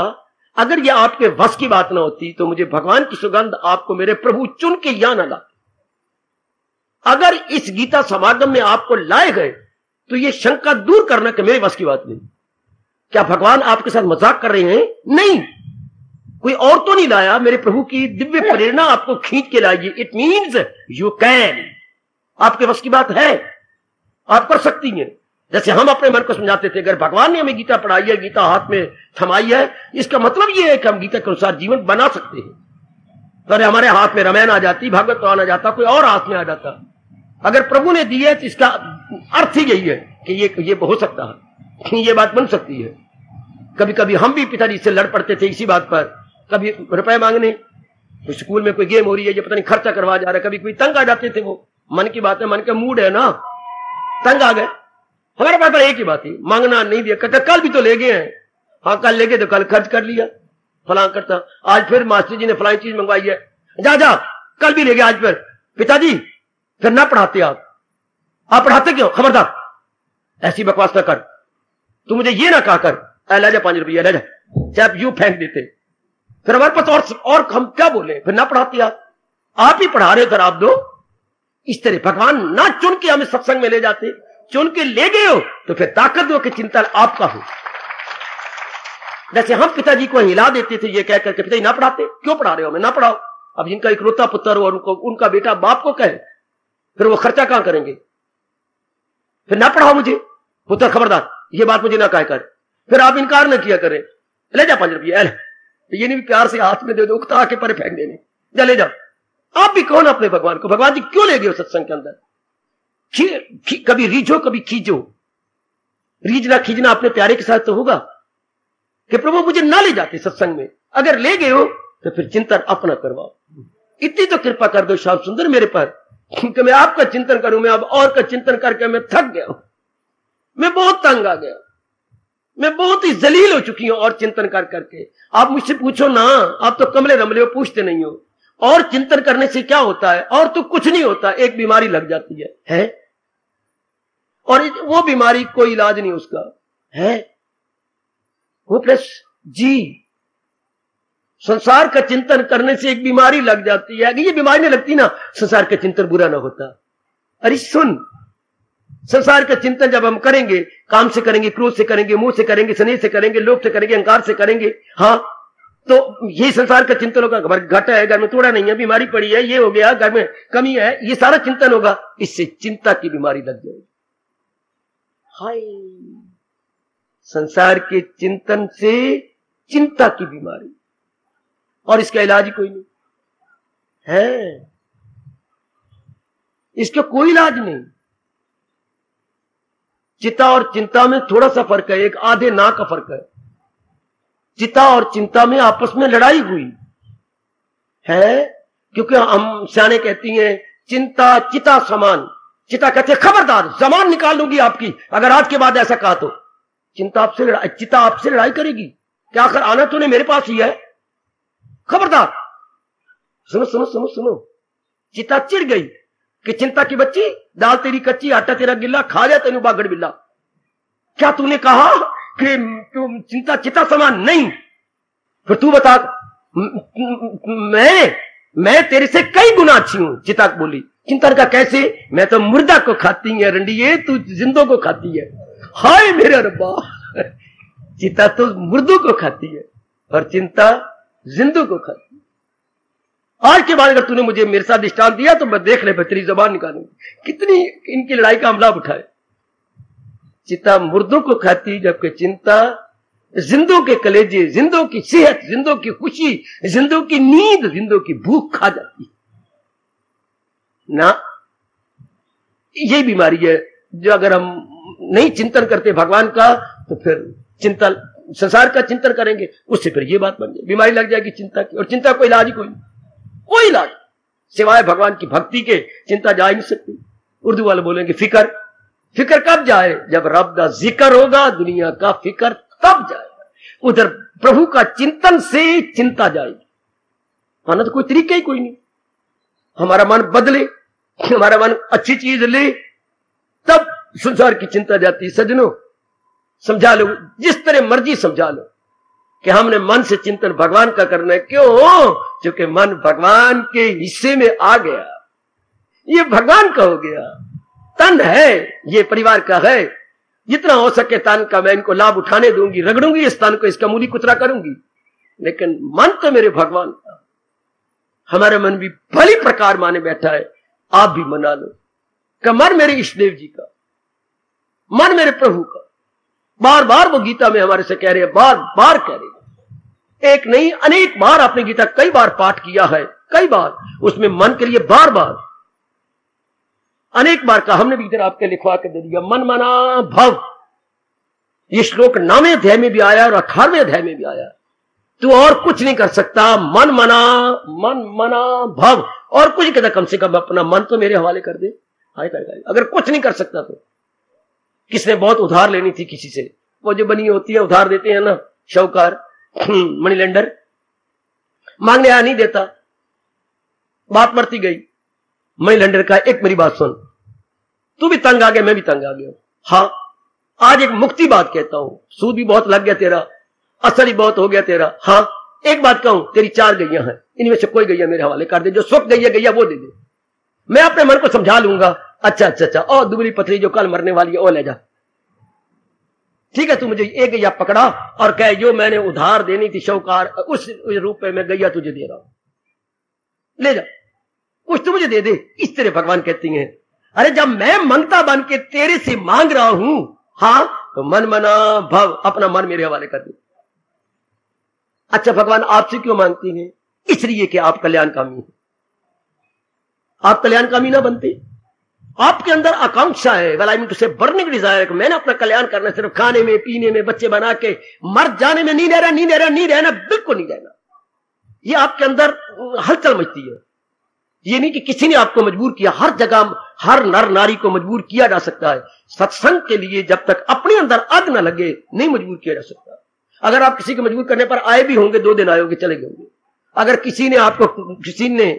अगर यह आपके वश की बात ना होती तो मुझे भगवान की सुगंध आपको मेरे प्रभु चुन के यहां न लाते। अगर इस गीता समागम में आपको लाए गए तो यह शंका दूर करना कि मेरे वश की बात नहीं। क्या भगवान आपके साथ मजाक कर रहे हैं? नहीं, कोई और तो नहीं लाया, मेरे प्रभु की दिव्य प्रेरणा आपको खींच के लाएगी। इट मीन्स यू कैन, आपके वश की बात है, आप कर सकती हैं। जैसे हम अपने मन को समझाते थे, अगर भगवान ने हमें गीता पढ़ाई है, गीता हाथ में थमाई है, इसका मतलब यह है कि हम गीता के अनुसार जीवन बना सकते हैं। अरे हमारे हाथ में रामायण आ जाती, भागवत पुराण आ जाता, कोई और हाथ में आ जाता। अगर प्रभु ने दी है तो इसका अर्थ ही यही है कि ये हो सकता है, ये बात बन सकती है। कभी कभी हम भी पिताजी से लड़ पड़ते थे इसी बात पर, कभी रुपए मांगने, तो स्कूल में कोई गेम हो रही है, ये पता नहीं खर्चा करवा जा रहा है, कभी कोई तंग आ जाते थे। वो मन की बात है, मन का मूड है ना, तंग आ गए। हमारे पास एक ही बात थी, मांगना नहीं दिया, कहते कल भी तो ले गए हैं। हाँ कल ले गए तो कल खर्च कर लिया, फलां करता। आज फिर मास्टर जी ने फलां चीज मंगवाई है, जा जा कल भी ले गए, आज फिर पिताजी फिर ना पढ़ाते आप पढ़ाते क्यों, खबरदार ऐसी बकवास ना कर, तू मुझे ये ना कहा कर, ले जा 5 रुपया ले जा, चाहे यूं फेंक देते। फिर हमारे पास और हम क्या बोले, फिर ना पढ़ाते आप ही पढ़ा रहे हो, फिर आप दो। इस तरह भगवान ना चुन के हमें सत्संग में ले जाते, चुन के ले गए हो तो फिर ताकत दो कि चिंतन आपका हो। जैसे हम पिताजी को हिला देते थे ये कहकर के, पिताजी ना पढ़ाते, क्यों पढ़ा रहे हो, मैं ना पढ़ाओ। अब जिनका इकलौता पुत्र हो और उनका बेटा बाप को कहे, फिर वो खर्चा कहां करेंगे, फिर ना पढ़ाओ मुझे, पुत्र खबरदार ये बात मुझे ना कहा कर। फिर आप इनकार ना किया करें, ले जा 5 रुपया, ये नहीं प्यार से हाथ में दे दो, उकता के पर फेंक देने, जा ले जाओ। आप भी कौन अपने भगवान को, भगवान जी क्यों ले गए सत्संग के अंदर? कभी रीझो कभी खींचो, रीझना खींचना अपने प्यारे के साथ तो होगा कि प्रभु मुझे ना ले जाते सत्संग में, अगर ले गए हो तो फिर चिंतन अपना करवाओ। इतनी तो कृपा कर दो श्याम सुंदर मेरे पर कि मैं आपका चिंतन करूं। मैं अब और का चिंतन करके मैं थक गया हूं, मैं बहुत तंग आ गया, मैं बहुत ही जलील हो चुकी हूं और चिंतन कर करके। आप मुझसे पूछो ना, आप तो कमले रमले हो, पूछते नहीं हो। और चिंतन करने से क्या होता है? और तो कुछ नहीं होता, एक बीमारी लग जाती है? और वो बीमारी कोई इलाज नहीं उसका है, वो प्लस जी। संसार का चिंतन करने से एक बीमारी लग जाती है, अगर ये बीमारी नहीं लगती ना, संसार का चिंतन बुरा ना होता। अरे सुन, संसार का चिंतन जब हम करेंगे, काम से करेंगे, क्रोध से करेंगे, मुंह से करेंगे, स्नेह से करेंगे, लोभ से करेंगे, अहंकार से करेंगे, हाँ, तो ये संसार का चिंतन होगा। घर घाटा है, घर में तोड़ा नहीं है, बीमारी पड़ी है, ये हो गया, घर में कमी है, ये सारा चिंतन होगा। इससे चिंता की बीमारी लग जाएगी। हाय, संसार के चिंतन से चिंता की बीमारी, और इसका इलाज ही कोई नहीं है, इसका कोई इलाज नहीं। चिता और चिंता में थोड़ा सा फर्क है, एक आधे ना का फर्क है। चिता और चिंता में आपस में लड़ाई हुई है, क्योंकि हम सियाने कहती हैं चिंता चिता समान। चिता कहते हैं खबरदार जमान निकाल लूंगी आपकी अगर आज के बाद ऐसा कहा तो। चिंता आपसे लड़ाई, चिता आपसे लड़ाई करेगी, क्या आखिर आना तूने मेरे पास ही है, खबरदार। सुनो सुनो सुनो सुनो, चिता चिढ़ गई कि चिंता की बच्ची, दाल तेरी कच्ची, आटा तेरा गिल्ला, खा जा तेनू बागड़ बिल्ला। क्या तूने कहा कि तुम चिंता चिता समान नहीं? फिर तू बता, मैं तेरे से कई गुना अच्छी हूं। चिता बोली। चिंता का कैसे? मैं तो मुर्दा को खाती है रंडिये, तू जिंदों को खाती है। हाय मेरे रब्बा, चिता तो मुर्दों को खाती है और चिंता जिंदों को खाती है। आज के बाद अगर तूने मुझे मेरे साथ दृष्टांत दिया तो मैं देख ले तेरी जबान निकालूंगी। कितनी इनकी लड़ाई का हमला उठाए। चिता मुर्दों को खाती, जबकि चिंता जिंदों के कलेजे, जिंदों की सेहत, जिंदों की खुशी, जिंदों की नींद, जिंदों की भूख खा जाती ना। यही बीमारी है जो अगर हम नहीं चिंतन करते भगवान का तो फिर चिंता संसार का चिंतन करेंगे, उससे फिर ये बात बन जाए, बीमारी लग जाएगी चिंता की, और चिंता कोई इलाज ही कोई इलाज सिवाय भगवान की भक्ति के चिंता जा ही नहीं सकती। उर्दू वाले बोलेंगे फिक्र कब जाए, जब रब का जिक्र होगा, दुनिया का फिक्र तब जाएगा। उधर प्रभु का चिंतन से चिंता जाएगी, वरना तो कोई तरीका ही कोई नहीं। हमारा मन बदले, हमारा मन अच्छी चीज ले, तब संसार की चिंता जाती है। सज्जनों समझा लो, जिस तरह मर्जी समझा लो कि हमने मन से चिंतन भगवान का करना है। क्यों? क्योंकि मन भगवान के हिस्से में आ गया, ये भगवान का हो गया। तन है, ये परिवार का है, जितना हो सके तन का मैं इनको लाभ उठाने दूंगी, रगड़ूंगी इस तन को, इसका मूली कुतरा करूंगी, लेकिन मन तो मेरे भगवान का। हमारा मन भी भली प्रकार माने बैठा है, आप भी मना लो कि मन मेरे इष्टदेव जी का, मन मेरे प्रभु का। बार बार वो गीता में हमारे से कह रहे हैं, बार बार कह रहे हैं, एक नहीं अनेक बार आपने गीता कई बार पाठ किया है, कई बार उसमें मन के लिए बार बार अनेक बार का हमने भी इधर आपके लिखवा के दे दिया। मन मना भव, ये श्लोक 9वें अध्याय में भी आया और 18वें अध्याय में भी आया। तू और कुछ नहीं कर सकता, मन मना भव, और कुछ कहता कम से कम अपना मन तो मेरे हवाले कर दे। अगर कुछ नहीं कर सकता तो किसने बहुत उधार लेनी थी किसी से, वो जो बनी होती है उधार देते हैं ना, शाहूकार मनी लेंडर, मांगने आया नहीं देता, बात मरती गई। मनी लेंडर का एक मेरी बात सुन, तू भी तंग आ गया, मैं भी तंग आ गया। हाँ, आज एक मुक्ति बात कहता हूं, सूद भी बहुत लग गया तेरा, असर ही बहुत हो गया तेरा। हाँ, एक बात कहूं, तेरी 4 गैया हैं, इनमें से कोई गैया मेरे हवाले कर दे, जो सुख गैया वो दे दे, मैं अपने मन को समझा लूंगा। अच्छा, और दुबली पतली जो कल मरने वाली है वो ले जा। ठीक है, तू मुझे एक गैया पकड़ा और कह जो मैंने उधार देनी थी शाहूकार, उस रूप में मैं गैया तुझे दे रहा हूं, ले जा, कुछ तो मुझे दे दे। इस तरह भगवान कहती हैं, अरे जब मैं मंगता बन के तेरे से मांग रहा हूं, हाँ, तो मन मना भव, अपना मन मेरे हवाले कर दे। अच्छा, भगवान आपसे क्यों मांगती हैं? इसलिए कि आप कल्याणकामी हैं। आप कल्याणकामी ना बनते, आपके अंदर आकांक्षा है, वेल आई मीन टू से बर्निंग डिजायर, मैंने अपना कल्याण करना, सिर्फ खाने में पीने में बच्चे बना के मर जाने में नहीं रहना, बिल्कुल नहीं रहना। ये आपके अंदर हलचल मचती है। ये नहीं कि किसी ने आपको मजबूर किया, हर जगह हर नर नारी को मजबूर किया जा सकता है। सत्संग के लिए जब तक अपने अंदर आग न लगे नहीं मजबूर किया जा सकता। अगर आप किसी को मजबूर करने पर आए भी होंगे, 2 दिन आए होंगे, चले गए होंगे। अगर किसी ने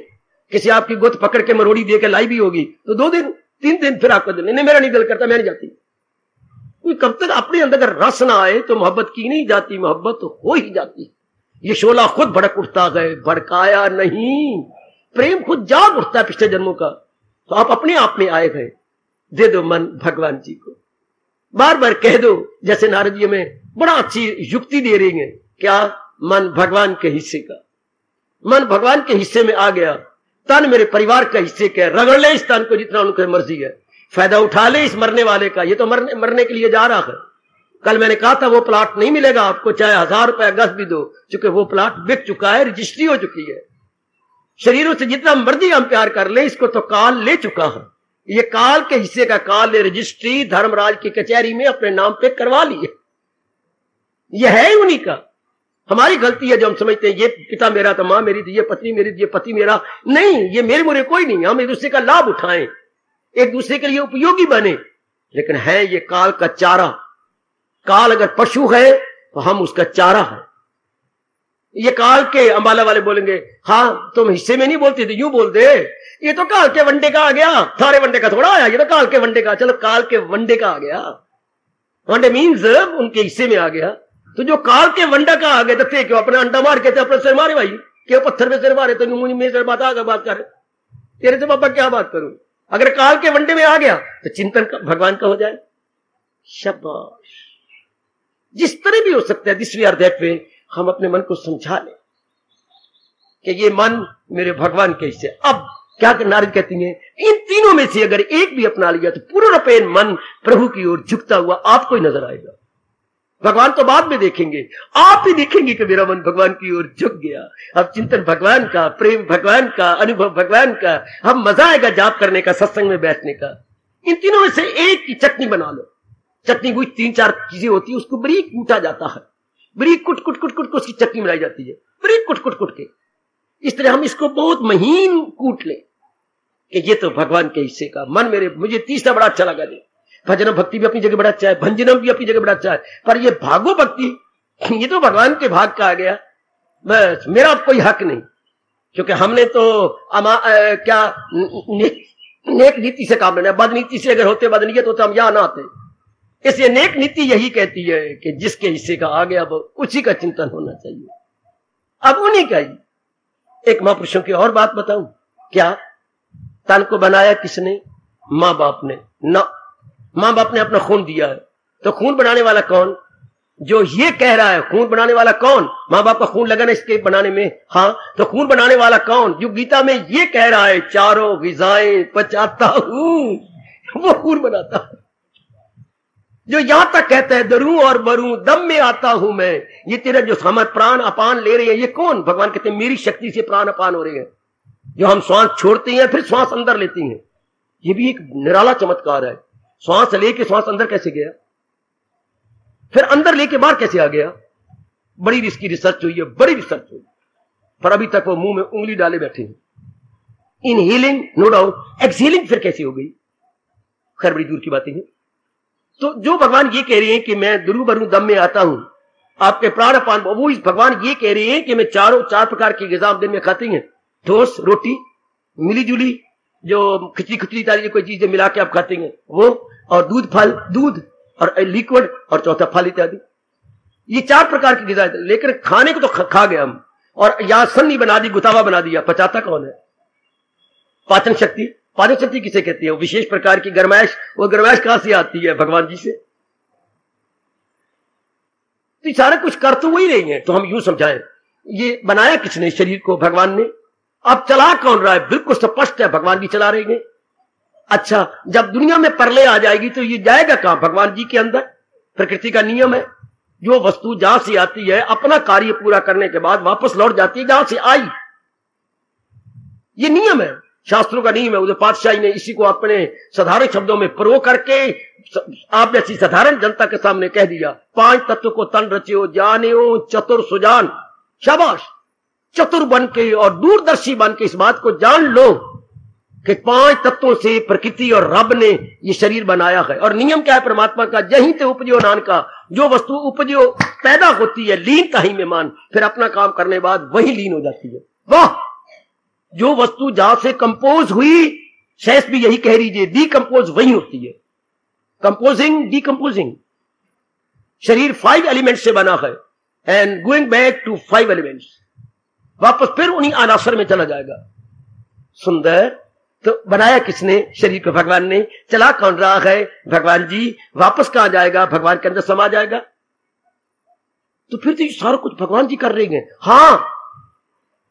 किसी आपकी गुत पकड़ के मरोड़ी दे के लाई भी होगी तो 2 दिन 3 दिन फिर आपका दिल नहीं, मेरा नहीं दिल करता, मैं नहीं जाती। कोई कब तक अपने अंदर अगर रस ना आए तो मोहब्बत की नहीं जाती, मोहब्बत तो हो ही जाती। ये शोला खुद भड़क उठता गए, भड़काया नहीं, प्रेम खुद जाग उठता है पिछले जन्मों का। तो आप अपने आप में आए गए, दे दो मन भगवान जी को, बार बार कह दो, जैसे नारद जी में बड़ा अच्छी युक्ति दे रही है, क्या? मन भगवान के हिस्से का, मन भगवान के हिस्से में आ गया, तन मेरे परिवार का हिस्से का, रगड़ ले इस तन को जितना उनकी मर्जी है, फायदा उठा ले इस मरने वाले का। ये तो मरने के लिए जा रहा है। कल मैंने कहा था वो प्लाट नहीं मिलेगा आपको, चाहे 1000 रुपया गज भी दो, क्योंकि वो प्लाट बिक चुका है, रजिस्ट्री हो चुकी है। शरीरों से जितना मर्जी हम प्यार कर ले, इसको तो काल ले चुका है। ये काल के हिस्से का काल ने रजिस्ट्री धर्मराज की कचहरी में अपने नाम पे करवा ली है। यह है उन्हीं का। हमारी गलती है जो हम समझते हैं ये पिता मेरा तो मां मेरी थी, ये पत्नी मेरी थी, ये पति मेरा नहीं, ये मेरे मुरे कोई नहीं। हम एक दूसरे का लाभ उठाएं, एक दूसरे के लिए उपयोगी बने, लेकिन है ये काल का चारा। काल अगर पशु है तो हम उसका चारा है। ये काल के अंबाला वाले बोलेंगे, हाँ तुम हिस्से में नहीं बोलते थे, यूं बोल दे, ये तो काल के वंडे का आ गया, थारे वंडे का थोड़ा आया, ये तो काल के वंडे का। चलो काल के वंडे का आ गया, वंडे मीन्स उनके हिस्से में आ गया। तो जो काल के वंडा का आ गया तो थे क्यों अपने अंडा मार के थे, अपने सिर मारे भाई, क्यों पत्थर में सिर मारे, तो मुझे मेरे सिर बात कर, तेरे से पापा क्या बात करूं। अगर काल के वंडे में आ गया तो चिंतन भगवान का हो जाए। शाबाश, जिस तरह भी हो सकता है, this we are that way, हम अपने मन को समझा लें कि ये मन मेरे भगवान के हिस्से। अब क्या नारद कहती हैं, इन तीनों में से अगर एक भी अपना लिया तो पूर्ण रूपेण मन प्रभु की ओर झुकता हुआ आपको ही नजर आएगा। भगवान तो बाद में देखेंगे, आप ही देखेंगे कि मेरा मन भगवान की ओर झुक गया। अब चिंतन भगवान का, प्रेम भगवान का, अनुभव भगवान का, अब मजा आएगा जाप करने का, सत्संग में बैठने का। इन तीनों में से एक की चटनी बना लो। चटनी कुछ 3-4 चीजें होती है, उसको बरीक कूटा जाता है, बरीक कुट कुट कुट कुट उसकी चटनी बनाई जाती है, बरीक कुट कुट कुट के। इस तरह हम इसको बहुत महीन कूट ले कि ये तो भगवान के हिस्से का। मन मुझे तीसरा बड़ा अच्छा लगा। भजन भक्ति भी अपनी जगह बड़ा अच्छा है, भंजनम भी अपनी जगह बड़ा अच्छा है, पर ये भागो भक्ति ये तो भगवान के भाग का आ गया। बस मेरा अब कोई हक नहीं, क्योंकि हमने तो क्या नेक नीति से काम लेना है। बद नीति से अगर होते बदनीयत होते हम यहां ना आते। इसलिए नेक नीति यही कहती है कि जिसके हिस्से का आ गया वो उसी का चिंतन होना चाहिए, अब उन्हीं का ही। एक महापुरुषों की और बात बताऊं क्या? तन को बनाया किसने? मां बाप ने ना। मां बाप ने अपना खून दिया है, तो खून बनाने वाला कौन? जो ये कह रहा है खून बनाने वाला कौन? मां बाप का खून लगा ना इसके बनाने में। हाँ, तो खून बनाने वाला कौन? जो गीता में ये कह रहा है चारों ग़िज़ाएं पचाता हूं, वो खून बनाता है। जो यहां तक कहता है दरूं और बरूं दम में आता हूं मैं, ये तेरा जो हमारे प्राण अपान ले रहे हैं ये कौन? भगवान कहते हैं मेरी शक्ति से प्राण अपान हो रहे हैं। जो हम श्वास छोड़ते हैं फिर श्वास अंदर लेते हैं, ये भी एक निराला चमत्कार है। श्वास लेके श्वास अंदर कैसे गया, फिर अंदर लेके बाहर कैसे आ गया? बड़ी इसकी रिसर्च हुई है, बड़ी रिसर्च हुई, पर अभी तक वो मुंह में उंगली डाले बैठे हैं। इनहेलिंग नो डाउट, एक्सहेलिंग फिर कैसे हो गई? खैर बड़ी दूर की बातें हैं। तो जो भगवान ये कह रहे हैं कि मैं दुरू बरू दम में आता हूं, आपके प्राण अपान, वो भगवान ये कह रहे हैं कि मैं चार प्रकार की ग़िज़ा दिन में खाती हैं। ठोस रोटी, मिली जुली जो खिचड़ी तारी कोई चीजें मिला के आप खाते हैं वो, और दूध फल, दूध और लिक्विड, और चौथा फल इत्यादि। ये 4 प्रकार की ग़िज़ा। लेकिन खाने को तो खा गए हम, और यहां सन्नी बना दी, गुतावा बना दिया। पचाता कौन है? पाचन शक्ति। पाचन शक्ति किसे कहती है? वो विशेष प्रकार की गरमाइश। वो गरमाइश कहां से आती है? भगवान जी से। तो सारा कुछ कर तो वही रही है। तो हम यूं समझाएं, ये बनाया किसने? शरीर को भगवान ने। अब चला कौन रहा है? बिल्कुल स्पष्ट है, भगवान जी चला रहे हैं। अच्छा, जब दुनिया में परले आ जाएगी तो ये जाएगा कहां? भगवान जी के अंदर। प्रकृति का नियम है, जो वस्तु जहां से आती है अपना कार्य पूरा करने के बाद वापस लौट जाती है जहां से आई। ये नियम है, शास्त्रों का नियम है। उधर पातशाही ने इसी को अपने साधारण शब्दों में प्रो करके आप जैसी साधारण जनता के सामने कह दिया। 5 तत्व को तन रचियो जानियो चतुर सुजान। शाबाश, चतुर बन के और दूरदर्शी बन के इस बात को जान लो कि 5 तत्वों से प्रकृति और रब ने ये शरीर बनाया है। और नियम क्या है परमात्मा का? जहीं ते उपजो नानका, जो वस्तु उपजो पैदा होती है लीन ताही में मान, फिर अपना काम करने के बाद वही लीन हो जाती है। वाह, जो वस्तु जहां से कंपोज हुई, शेष भी यही कह रही है, डीकंपोज वही होती है। Composing, decomposing. शरीर 5 एलिमेंट्स से बना है, and going back to 5 elements, वापस फिर उन्हीं अनासर में चला जाएगा। सुंदर। तो बनाया किसने? शरीर को भगवान ने। चला कौन रहा है? भगवान जी। वापस कहां जाएगा? भगवान के अंदर समा जाएगा। तो फिर तो सारा कुछ भगवान जी कर रहे हैं। हाँ,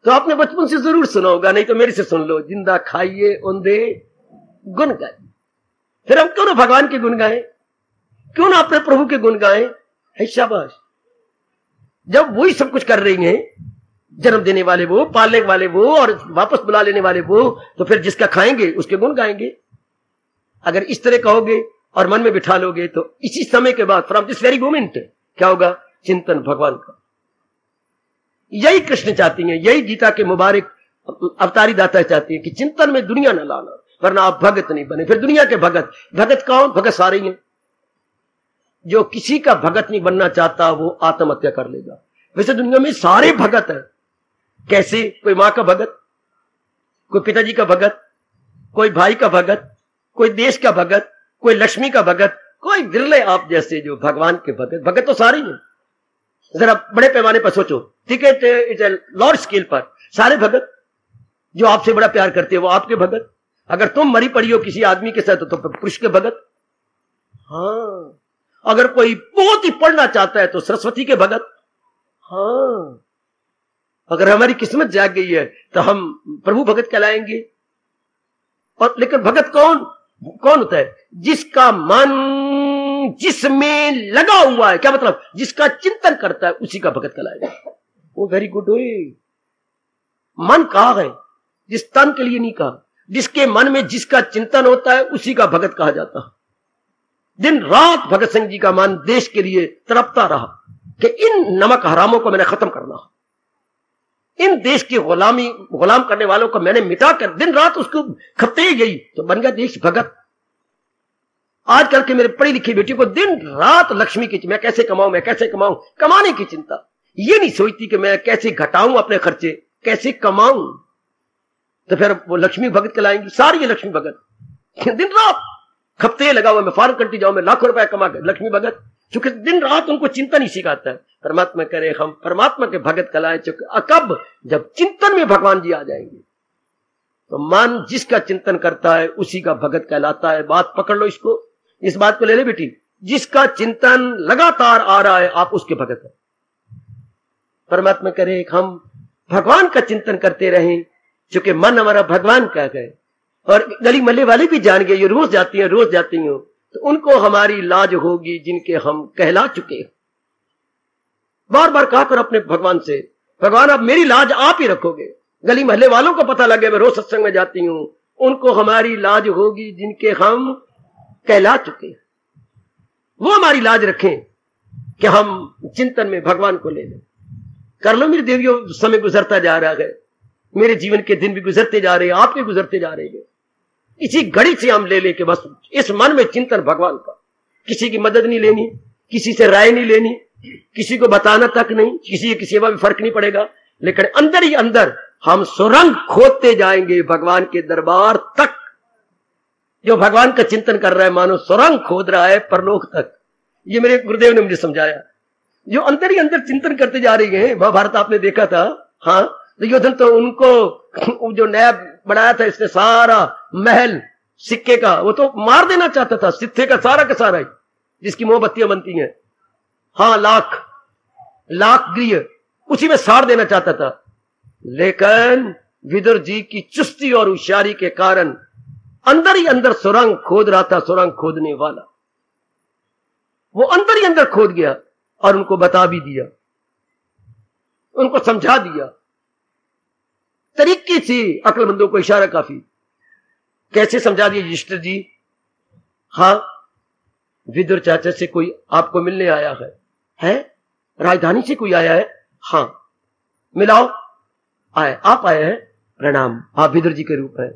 तो आपने बचपन से जरूर सुना होगा, नहीं तो मेरे से सुन लो। जिंदा खाइए औंधे गुण गाए। फिर हम क्यों ना भगवान के गुण गाएं? क्यों ना अपने प्रभु के गुण गाएं? है शाबाश। जब वही सब कुछ कर रही हैं, जन्म देने वाले वो, पालने वाले वो, और वापस बुला लेने वाले वो, तो फिर जिसका खाएंगे उसके गुण गाएंगे। अगर इस तरह कहोगे और मन में बिठा लोगे तो इसी समय के बाद, फ्रॉम दिस वेरी मोमेंट, क्या होगा? चिंतन भगवान का। यही कृष्ण चाहती हैं, यही गीता के मुबारक अवतारी दाता चाहती है कि चिंतन में दुनिया न लाना, वरना आप भगत नहीं बने। फिर दुनिया के भगत, भगत कौन? भगत सारे हैं। जो किसी का भगत नहीं बनना चाहता वो आत्महत्या कर लेगा। वैसे दुनिया में सारे भगत हैं। कैसे? कोई मां का भगत, कोई पिताजी का भगत, कोई भाई का भगत, कोई देश का भगत, कोई लक्ष्मी का भगत, कोई विरले आप जैसे जो भगवान के भगत। भगत तो सारे हैं। जरा बड़े पैमाने पर सोचो, ठीक है, इट्स ए लार्ज स्केल पर सारे भगत। जो आपसे बड़ा प्यार करते हैं वो आपके भगत। अगर तुम मरी पड़ी हो किसी आदमी के साथ तो पुरुष के भगत। हाँ, अगर कोई बहुत ही पढ़ना चाहता है तो सरस्वती के भगत। हाँ, अगर हमारी किस्मत जाग गई है तो हम प्रभु भगत कहलाएंगे। और लेकिन भगत कौन होता है? जिसका मन जिसमें लगा हुआ है। क्या मतलब? जिसका चिंतन करता है उसी का भगत कहलाएगा। वो वेरी गुड हुई। मन कहा है, जिस तन के लिए नहीं कहा। जिसके मन में जिसका चिंतन होता है उसी का भगत कहा जाता है। दिन रात भगत सिंह जी का मन देश के लिए तड़पता रहा कि इन नमक हरामों को मैंने खत्म करना, इन देश की गुलाम करने वालों को मैंने मिटा कर, दिन रात उसको खपते ही गई तो बन गया देश भगत। आजकल के मेरे पढ़ी लिखी बेटी को दिन रात लक्ष्मी की, मैं कैसे कमाऊं, मैं कैसे कमाऊं, कमाने की चिंता, ये नहीं सोचती कि मैं कैसे घटाऊं अपने खर्चे, कैसे कमाऊं। तो फिर वो लक्ष्मी भगत कहलाएंगी, सारी लक्ष्मी भगत। दिन रात खपते लगा हुआ, मैं फॉरेन कंट्री जाऊं, मैं लाखों रुपए कमा कर, लक्ष्मी भगत। चूंकि दिन रात उनको चिंतन ही सिखाता है। परमात्मा करे हम परमात्मा के भगत कहलाए, चूंकि कब, जब चिंतन में भगवान जी आ जाएंगे तो मन जिसका चिंतन करता है उसी का भगत कहलाता है। बात पकड़ लो, इसको, इस बात को ले ले बेटी, जिसका चिंतन लगातार आ रहा है आप उसके भगत है। परमात्मा करे हम भगवान का चिंतन करते रहें, चूंकि मन हमारा भगवान का है। और गली मल्ले वाले भी जान गए, ये रोज जाती हैं, तो उनको हमारी लाज होगी जिनके हम कहला चुके। बार बार कहा कर अपने भगवान से, भगवान अब मेरी लाज आप ही रखोगे। गली महल्ले वालों को पता लगे मैं रोज सत्संग में जाती हूं, उनको हमारी लाज होगी जिनके हम कहला चुके। वो हमारी लाज रखें कि हम चिंतन में भगवान को ले लें। कर लो मेरी देवियों, समय गुजरता जा रहा है, मेरे जीवन के दिन भी गुजरते जा रहे हैं, आपके गुजरते जा रहे हैं। इसी घड़ी से हम ले लेके बस इस मन में चिंतन भगवान का, किसी की मदद नहीं लेनी, किसी से राय नहीं लेनी, किसी को बताना तक नहीं, किसी की सेवा में फर्क नहीं पड़ेगा, लेकिन अंदर ही अंदर हम सुरंग खोदते जाएंगे भगवान के दरबार तक। जो भगवान का चिंतन कर रहा है मानो सुरंग खोद रहा है परलोक तक। ये मेरे गुरुदेव ने मुझे समझाया। जो अंदर ही अंदर चिंतन करते जा रही है, महाभारत आपने देखा था, हाँ, दुर्योधन तो उनको जो नया बनाया था इसने सारा महल सिक्के का, वो तो मार देना चाहता था, सिक्के का सारा ही, जिसकी मोमबत्तियां बनती हैं, हाँ, लाख गृह, उसी में साड़ देना चाहता था। लेकिन विदुर जी की चुस्ती और होशियारी के कारण अंदर ही अंदर सुरंग खोद रहा था, सुरंग खोदने वाला वो अंदर ही अंदर खोद गया और उनको बता भी दिया, उनको समझा दिया तरीके से। अक्लमंदों को इशारा काफी। कैसे समझा दिया युधिष्ठिर जी? हाँ, विदुर चाचा से कोई आपको मिलने आया है? राजधानी से कोई आया है? हाँ, मिलाओ। आए, आप आए हैं? प्रणाम। आप विदुर जी के रूप है।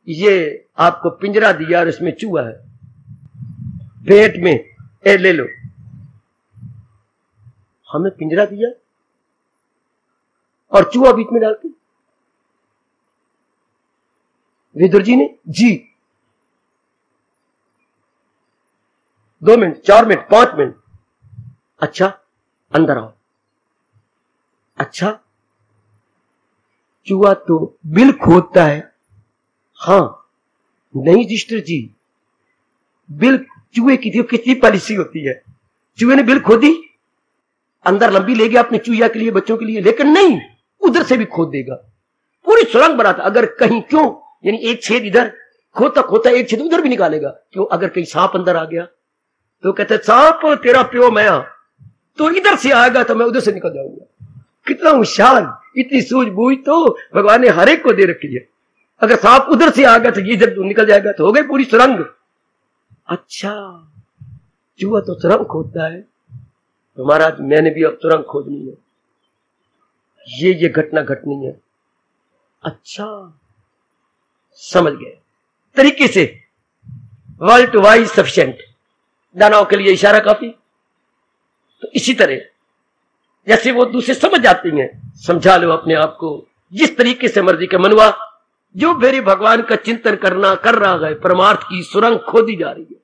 ये आपको पिंजरा दिया और इसमें चूहा है पेट में, ले लो। हमें पिंजरा दिया और चूहा बीच में डालते? विदुर जी ने, जी। 2 मिनट, 4 मिनट, 5 मिनट। अच्छा, अंदर आओ। अच्छा, चूहा तो बिल खोदता है। हाँ, नहीं युधिष्ठिर जी, बिल चूहे की कितनी पॉलिसी होती है। चूहे ने बिल खोदी, अंदर लंबी ले गया अपने चूहिया के लिए, बच्चों के लिए, लेकिन नहीं, उधर से भी खोद देगा, पूरी सुरंग बनाता। अगर कहीं, क्यों, यानी एक छेद इधर खोता खोता एक छेद उधर भी निकालेगा। क्यों? अगर कहीं सांप अंदर आ गया तो कहते सांप तेरा प्यो मैं, तो इधर से आएगा तो मैं उधर से निकल जाऊंगा। कितना होशियार, इतनी सूझबूझ तो भगवान ने हर एक को दे रखी है। अगर सांप उधर से आ गया तो ये इधर निकल जाएगा, तो हो गई पूरी सुरंग। अच्छा, चूहा तो सुरंग खोदता है, तो महाराज मैंने भी अब सुरंग खोदनी है, ये घटना घटनी है। अच्छा, समझ गए तरीके से। वर्ल्ड टू वाइज सफिशिएंट, दानव के लिए इशारा काफी। तो इसी तरह जैसे वो दूसरे समझ जाती हैं, समझा लो अपने आप को जिस तरीके से मर्जी के मनवा। जो मेरे भगवान का चिंतन कर रहा है, परमार्थ की सुरंग खोदी जा रही है,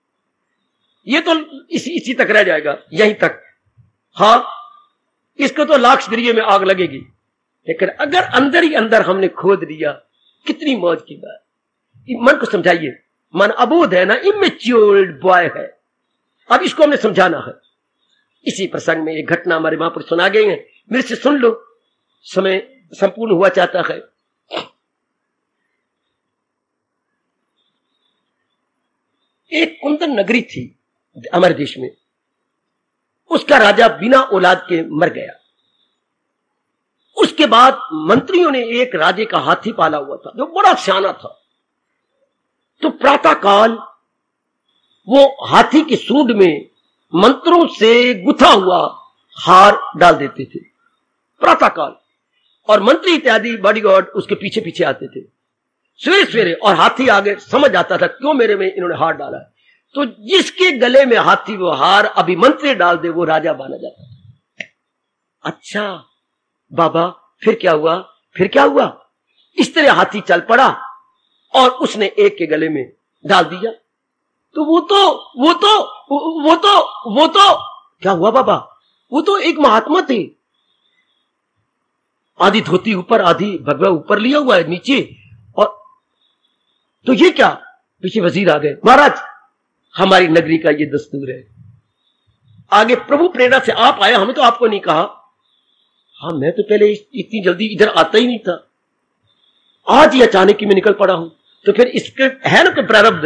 ये तो इसी तक रह जाएगा, यहीं तक। हाँ, इसको तो लाख गृह में आग लगेगी, लेकिन अगर अंदर ही अंदर हमने खोद लिया, कितनी मौज की बात। मन को समझाइए, मन अबोध है ना, इमेच्योर्ड बॉय है, अब इसको हमने समझाना है। इसी प्रसंग में एक घटना हमारे महापुरुष सुना गए हैं, मेरे से सुन लो, समय संपूर्ण हुआ चाहता है। एक कुंदन नगरी थी हमारे देश में, उसका राजा बिना औलाद के मर गया। उसके बाद मंत्रियों ने एक राजे का हाथी पाला हुआ था जो बड़ा सियाना था, तो प्रातः काल वो हाथी की सूंड में मंत्रों से गुथा हुआ हार डाल देते थे प्रातः काल, और मंत्री इत्यादि बॉडीगार्ड उसके पीछे पीछे आते थे सवेरे सवेरे, और हाथी आगे समझ आता था क्यों मेरे में इन्होंने हार डाला है। तो जिसके गले में हाथी वो हार अभी मंत्री डाल दे वो राजा माना जाता था। अच्छा बाबा फिर क्या हुआ, फिर क्या हुआ? इस तरह हाथी चल पड़ा और उसने एक के गले में डाल दिया। तो वो तो क्या हुआ बाबा? वो तो एक महात्मा थे, आधी धोती ऊपर आधी भगवा ऊपर लिया हुआ है नीचे, और तो ये क्या? पीछे वजीर आ गए, महाराज हमारी नगरी का ये दस्तूर है, आगे प्रभु प्रेरणा से आप आए, हमें तो आपको नहीं कहा। हाँ मैं तो पहले इतनी जल्दी इधर आता ही नहीं था, आज ही अचानक ही मैं निकल पड़ा हूं। तो फिर इसके है ना कोई प्रारब्ध?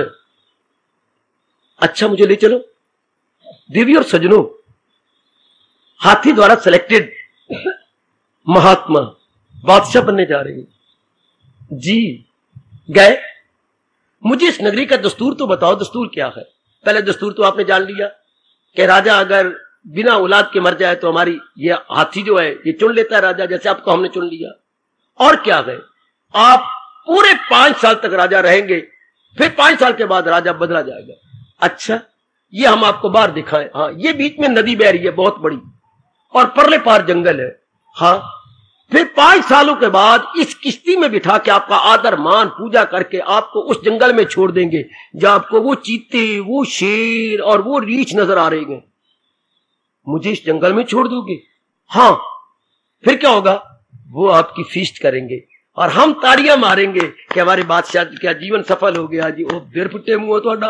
अच्छा मुझे ले चलो। देवी और सजनों, हाथी द्वारा सिलेक्टेड महात्मा बादशाह बनने जा रहे हैं जी। गए, मुझे इस नगरी का दस्तूर तो बताओ, दस्तूर क्या है? पहले दस्तूर तो आपने जान लिया कि राजा अगर बिना औलाद के मर जाए तो हमारी ये हाथी जो है ये चुन लेता है राजा, जैसे आपको हमने चुन लिया। और क्या है, आप पूरे 5 साल तक राजा रहेंगे, फिर 5 साल के बाद राजा बदला जाएगा। अच्छा ये हम आपको बाहर दिखाएं। हाँ ये बीच में नदी बह रही है बहुत बड़ी, और परले पार जंगल है। हाँ फिर 5 सालों के बाद इस किश्ती में बिठा के आपका आदर मान पूजा करके आपको उस जंगल में छोड़ देंगे जहां आपको वो चीते, वो शेर और वो रीछ नजर आ रहे हैं। मुझे इस जंगल में छोड़ दोगे? हाँ। फिर क्या होगा? वो आपकी फीस्ट करेंगे और हम ताड़ियां मारेंगे कि हमारे बादशाह क्या जीवन सफल हो गया जी। ओ देर पुट्टे मुंह थोड़ा,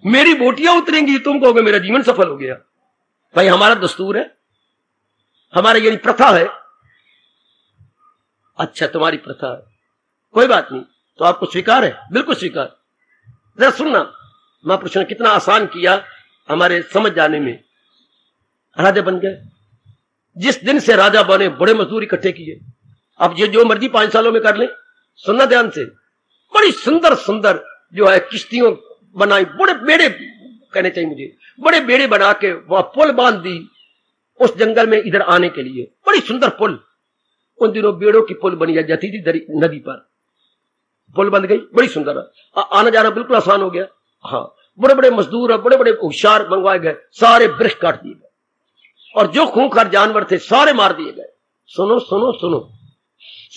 मेरी बोटियां उतरेंगी, तुम कहोगे मेरा जीवन सफल हो गया। भाई हमारा दस्तूर है, हमारा यानी प्रथा है। अच्छा तुम्हारी प्रथा है, कोई बात नहीं, तो आपको स्वीकार है? बिल्कुल स्वीकार। जरा सुनना, महापुरुष ने कितना आसान किया हमारे समझ जाने में। राजा बन गए, जिस दिन से राजा बने बड़े मजदूर इकट्ठे किए। अब ये जो मर्जी 5 सालों में कर ले। सुनना ध्यान से, बड़ी सुंदर सुंदर जो है किश्तियों बनाई, बड़े बेड़े कहने चाहिए मुझे, बड़े बेड़े बना के वहां पुल बांध दी उस जंगल में इधर आने के लिए। बड़ी सुंदर पुल, उन दिनों बेड़ों की पुल बनी जाती थी नदी पर, पुल बन गई, बड़ी सुंदर। आना जाना बिल्कुल आसान हो गया। हाँ बड़े बड़े मजदूर और बड़े बड़े होशियार मंगवाए गए, सारे वृक्ष काट दिए गए और जो खूंखार जानवर थे सारे मार दिए गए। सुनो सुनो सुनो,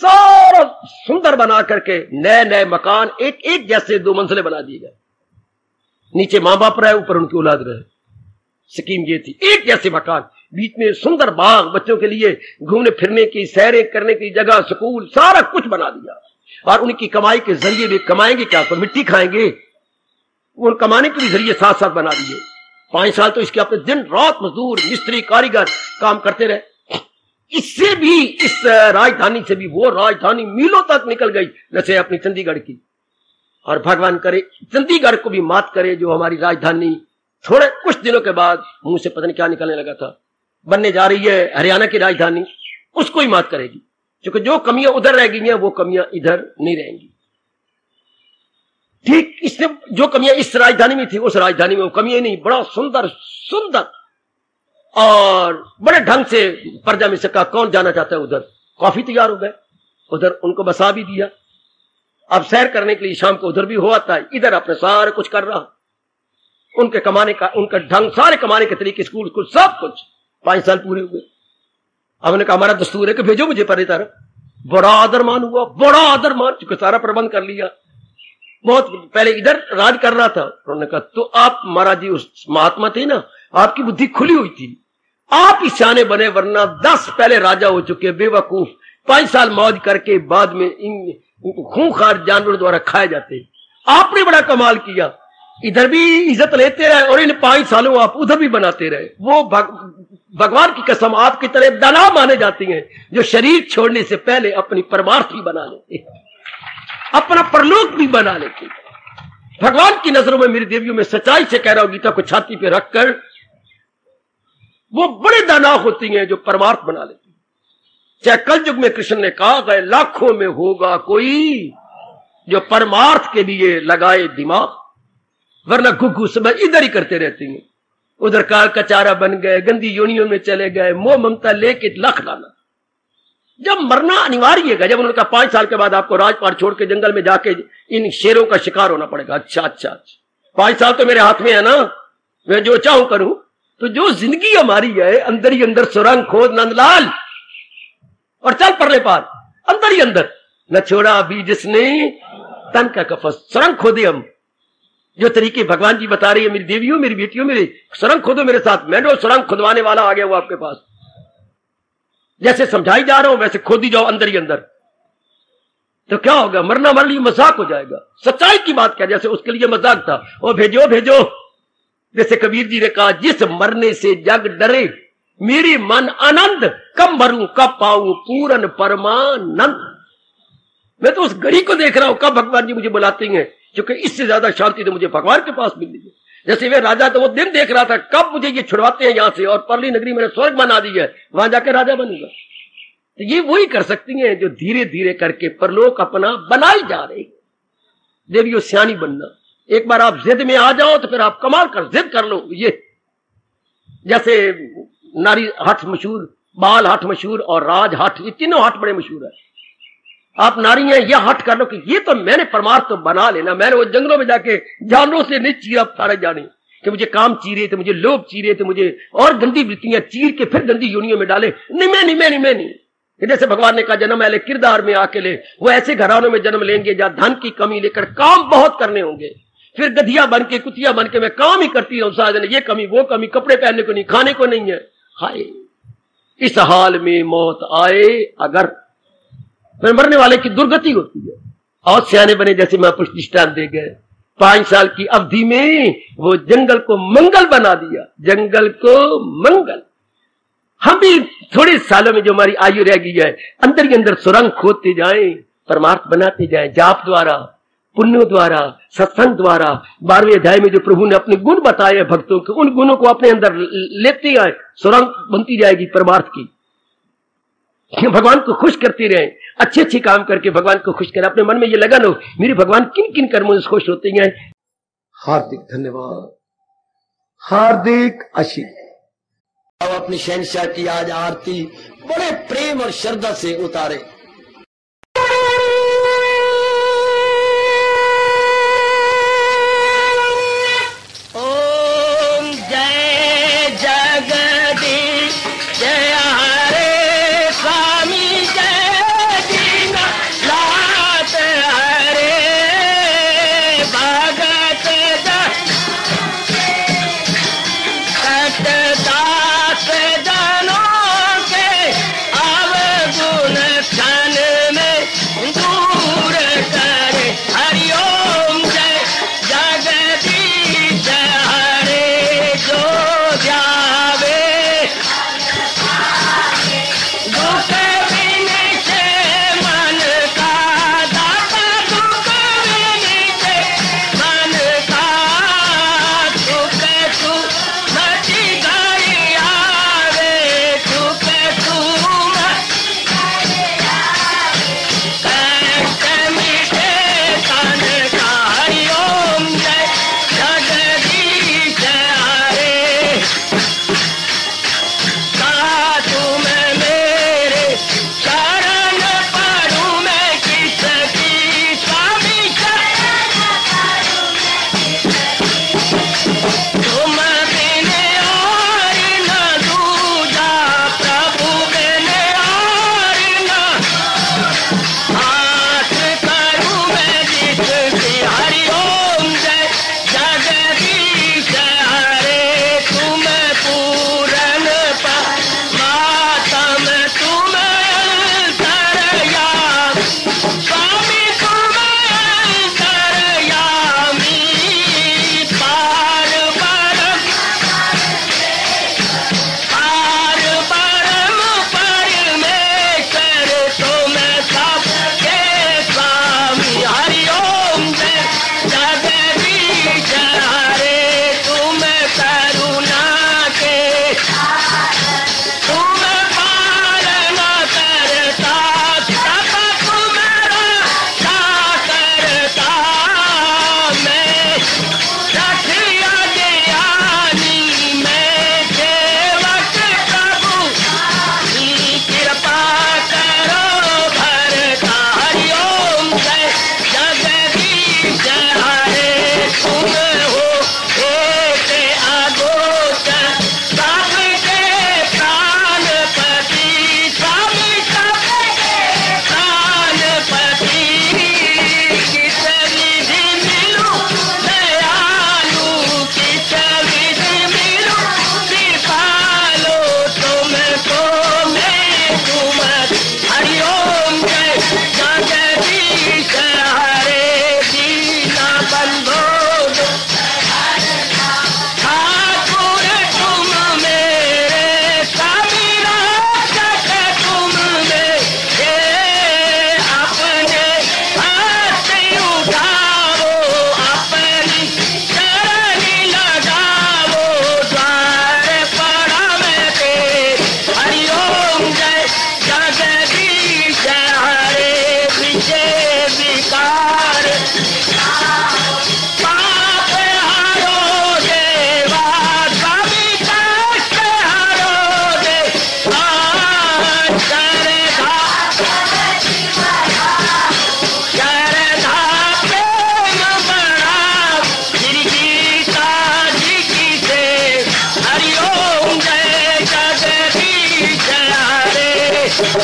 सारा सुंदर बना करके नए नए मकान एक एक जैसे 2 मंजिले बना दिए गए। नीचे मां बाप रहे, ऊपर उनकी औलाद रहे। स्कीम ये थी, एक जैसे मकान, बीच में सुंदर बाग, बच्चों के लिए घूमने फिरने की, सैरें करने की जगह, स्कूल, सारा कुछ बना दिया। और उनकी कमाई के जरिए भी कमाएंगे क्या, तो मिट्टी खाएंगे, उन कमाने के भी जरिए साथ साथ बना दिए। 5 साल तो इसके अपने दिन रात मजदूर, मिस्त्री, कारीगर काम करते रहे। इससे भी, इस राजधानी से भी वो राजधानी मीलों तक निकल गई, जैसे अपनी चंडीगढ़ की। और भगवान करे चंडीगढ़ को भी मात करे, जो हमारी राजधानी थोड़े कुछ दिनों के बाद मुंह से पता नहीं क्या निकलने लगा था, बनने जा रही है हरियाणा की राजधानी, उसको ही मात करेगी। क्योंकि जो कमियां उधर रह गई हैं वो कमियां इधर नहीं रहेंगी। ठीक इसने जो कमियां इस राजधानी में थी उस राजधानी में वो कमियां नहीं, बड़ा सुंदर सुंदर और बड़े ढंग से प्रजा में से कहा कौन जाना चाहता है उधर। काफी तैयार हो गए, उधर उनको बसा भी दिया। अब सैर करने के लिए शाम को उधर भी हो आता है, इधर अपने सारे कुछ कर रहा। उनके कमाने का, उनका ढंग, सारे कमाने के तरीके, स्कूल कुछ सब कुछ। 5 साल पूरे हुए। अब उन्होंने कहा हमारा दस्तूर है कि भेजो मुझे परे तरफ। बड़ा आदर मान हुआ, बड़ा आदर मान, चूंकि सारा प्रबंध कर लिया। बहुत पहले इधर राज कर रहा था। उन्होंने कहा तो आप महाराज जी उस महात्मा थे ना, आपकी बुद्धि खुली हुई थी, आप ही सियाने बने, वरना 10 पहले राजा हो चुके बेवकूफ, 5 साल मौज करके बाद में इन खूंखार जानवरों द्वारा खाए जाते। आपने बड़ा कमाल किया, इधर भी इज्जत लेते रहे और इन 5 सालों आप उधर भी बनाते रहे। वो भगवान की कसम आपकी तरह दाना माने जाती हैं जो शरीर छोड़ने से पहले अपनी परमार्थ भी बना लेते, अपना परलोक भी बना लेते। भगवान की नजरों में, मेरी देवियों में सच्चाई से कह रहा हूं, गीता को छाती पे रखकर, वो बड़े दाना होती हैं जो परमार्थ बना लेती। चाहे कल युग में कृष्ण ने कहा गए लाखों में होगा कोई, जो परमार्थ के लिए लगाए दिमाग, वरना घुघू समय इधर ही करते रहते हैं। उधर काल कचारा बन गए, गंदी योनियों में चले गए, मोह ममता लेके लख लाना। जब मरना अनिवार्य है, जब उन्होंने कहा 5 साल के बाद आपको राजपाट छोड़ के जंगल में जाके इन शेरों का शिकार होना पड़ेगा। अच्छा 5 साल तो मेरे हाथ में है ना, मैं जो चाहूं करूं। तो जो जिंदगी हमारी है, अंदर ही अंदर सुरंग खोद नंदलाल और चल परले पार, अंदर ही अंदर। न छोड़ा अभी जिसने तन का कफस, सुरंग खोदे हम। जो तरीके भगवान जी बता रही है, मेरी देवियों, मेरी बेटियों, मेरे सुरंग खोदो मेरे साथ। मैं जो सुरंग खुदवाने वाला आ गया वो आपके पास। जैसे समझाई जा रहा हूं वैसे खोदी जाओ अंदर ही अंदर। तो क्या होगा, मरना हमारे लिए मजाक हो जाएगा। सच्चाई की बात क्या, जैसे उसके लिए मजाक था, वो भेजो भेजो। जैसे कबीर जी ने कहा, जिस मरने से जग डरे मेरी मन आनंद, कब मरूं कब पाऊं पूरन परमानंद। मैं तो उस घड़ी को देख रहा हूं कब भगवान जी मुझे बुलाते हैं, क्योंकि इससे ज्यादा शांति तो मुझे भगवान के पास मिलनी है। जैसे वे राजा तो वो दिन देख रहा था कब मुझे ये छुड़वाते हैं यहां से, और परली नगरी मैंने स्वर्ग बना दी है, वहां जाके राजा बनूंगा। तो ये वही कर सकती हैं जो धीरे धीरे करके परलोक अपना बनाई जा रही। देवियों सियानी बनना, एक बार आप जिद में आ जाओ तो फिर आप कमाल कर जिद कर लो। ये जैसे नारी हठ मशहूर, बाल हठ मशहूर और राज हठ, ये तीनों हठ बड़े मशहूर है। आप नारी हैं, यह हट कर लो कि ये तो मैंने परमार्थ तो बना लेना। मैंने वो जंगलों में जाके जानवरों से नहीं चीरा फाड़े जाने कि मुझे काम चीरे थे, मुझे लोभ चीरे थे, मुझे और गंदी वृत्तियां चीर के फिर गंदी योनियों में डाले। नहीं मैं नहीं। जैसे भगवान ने कहा जन्म ऐले किरदार में आके ले, वो ऐसे घरानों में जन्म लेंगे जहां धन की कमी लेकर काम बहुत करने होंगे। फिर गधिया बन के कुतिया बन के मैं काम ही करती रहूं सारा दिन, ये कमी वो कमी, कपड़े पहनने को नहीं, खाने को नहीं है। हाय, इस हाल में मौत आए अगर, फिर मरने वाले की दुर्गति होती है। और सियाने बने जैसे महापुरुष दृष्टांत दे गए। 5 साल की अवधि में वो जंगल को मंगल बना दिया, जंगल को मंगल। हम भी थोड़े सालों में जो हमारी आयु रह गई है, अंदर ही अंदर सुरंग खोदते जाएं, परमार्थ बनाते जाएं, जाप द्वारा, पुण्यों द्वारा, सत्संग द्वारा। 12वें अध्याय में जो प्रभु ने अपने गुण बताए भक्तों के, उन गुणों को अपने अंदर लेते आए, सुरंग बनती जाएगी परमार्थ की। भगवान को खुश करते रहे, अच्छे काम करके भगवान को खुश करें। अपने मन में ये लगन हो, मेरे भगवान किन किन कर्मों से खुश होते हैं। हार्दिक धन्यवाद, हार्दिक आशीष। अब अपनी शहंशाह की आज आरती बड़े प्रेम और श्रद्धा से उतारे। ओम जय जगदीश जय हरे स्वामी जय दीना लात हरे भगत दास जनों के अवगुण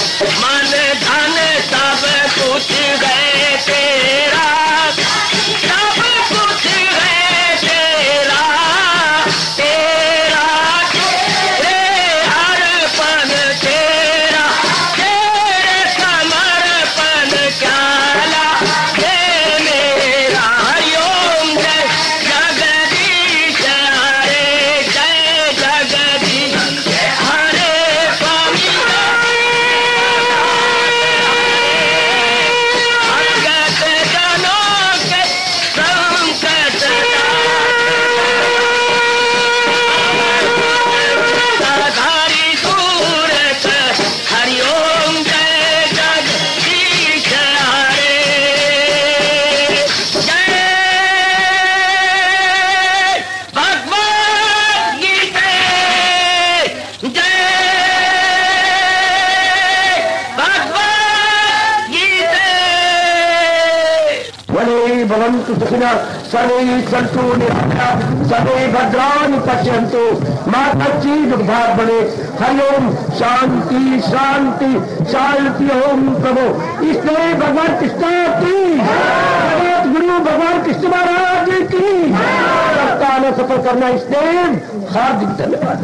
मन धन सब कुछ है तेरा, सब कुछ है तेरा, तेरा तेरे हर पल तेरा, तेरे समर्पण क्या हे मेरा। हरिओम जय जगदीश हरे, जय जगदीश हरे स्वामी भगत जनों के संकट धारी सूरत। हरिओम जय जगदीश हरे, जय भगवद गीता, जय भगवद गीता। वने भवन्तु सुखिनः सर्वे सन्तु निरामयाः सर्वे भद्राणि पश्यन्तु मा कश्चित् दुर्भाग् भवेत्। हरिओम शांति शांति शांति। ओम प्रभु इसलिए भगवान कृष्ण की जगत गुरु भगवान कृष्ण महाराज की सत्ता में सफल करना इसलिए हार्दिक धन्यवाद।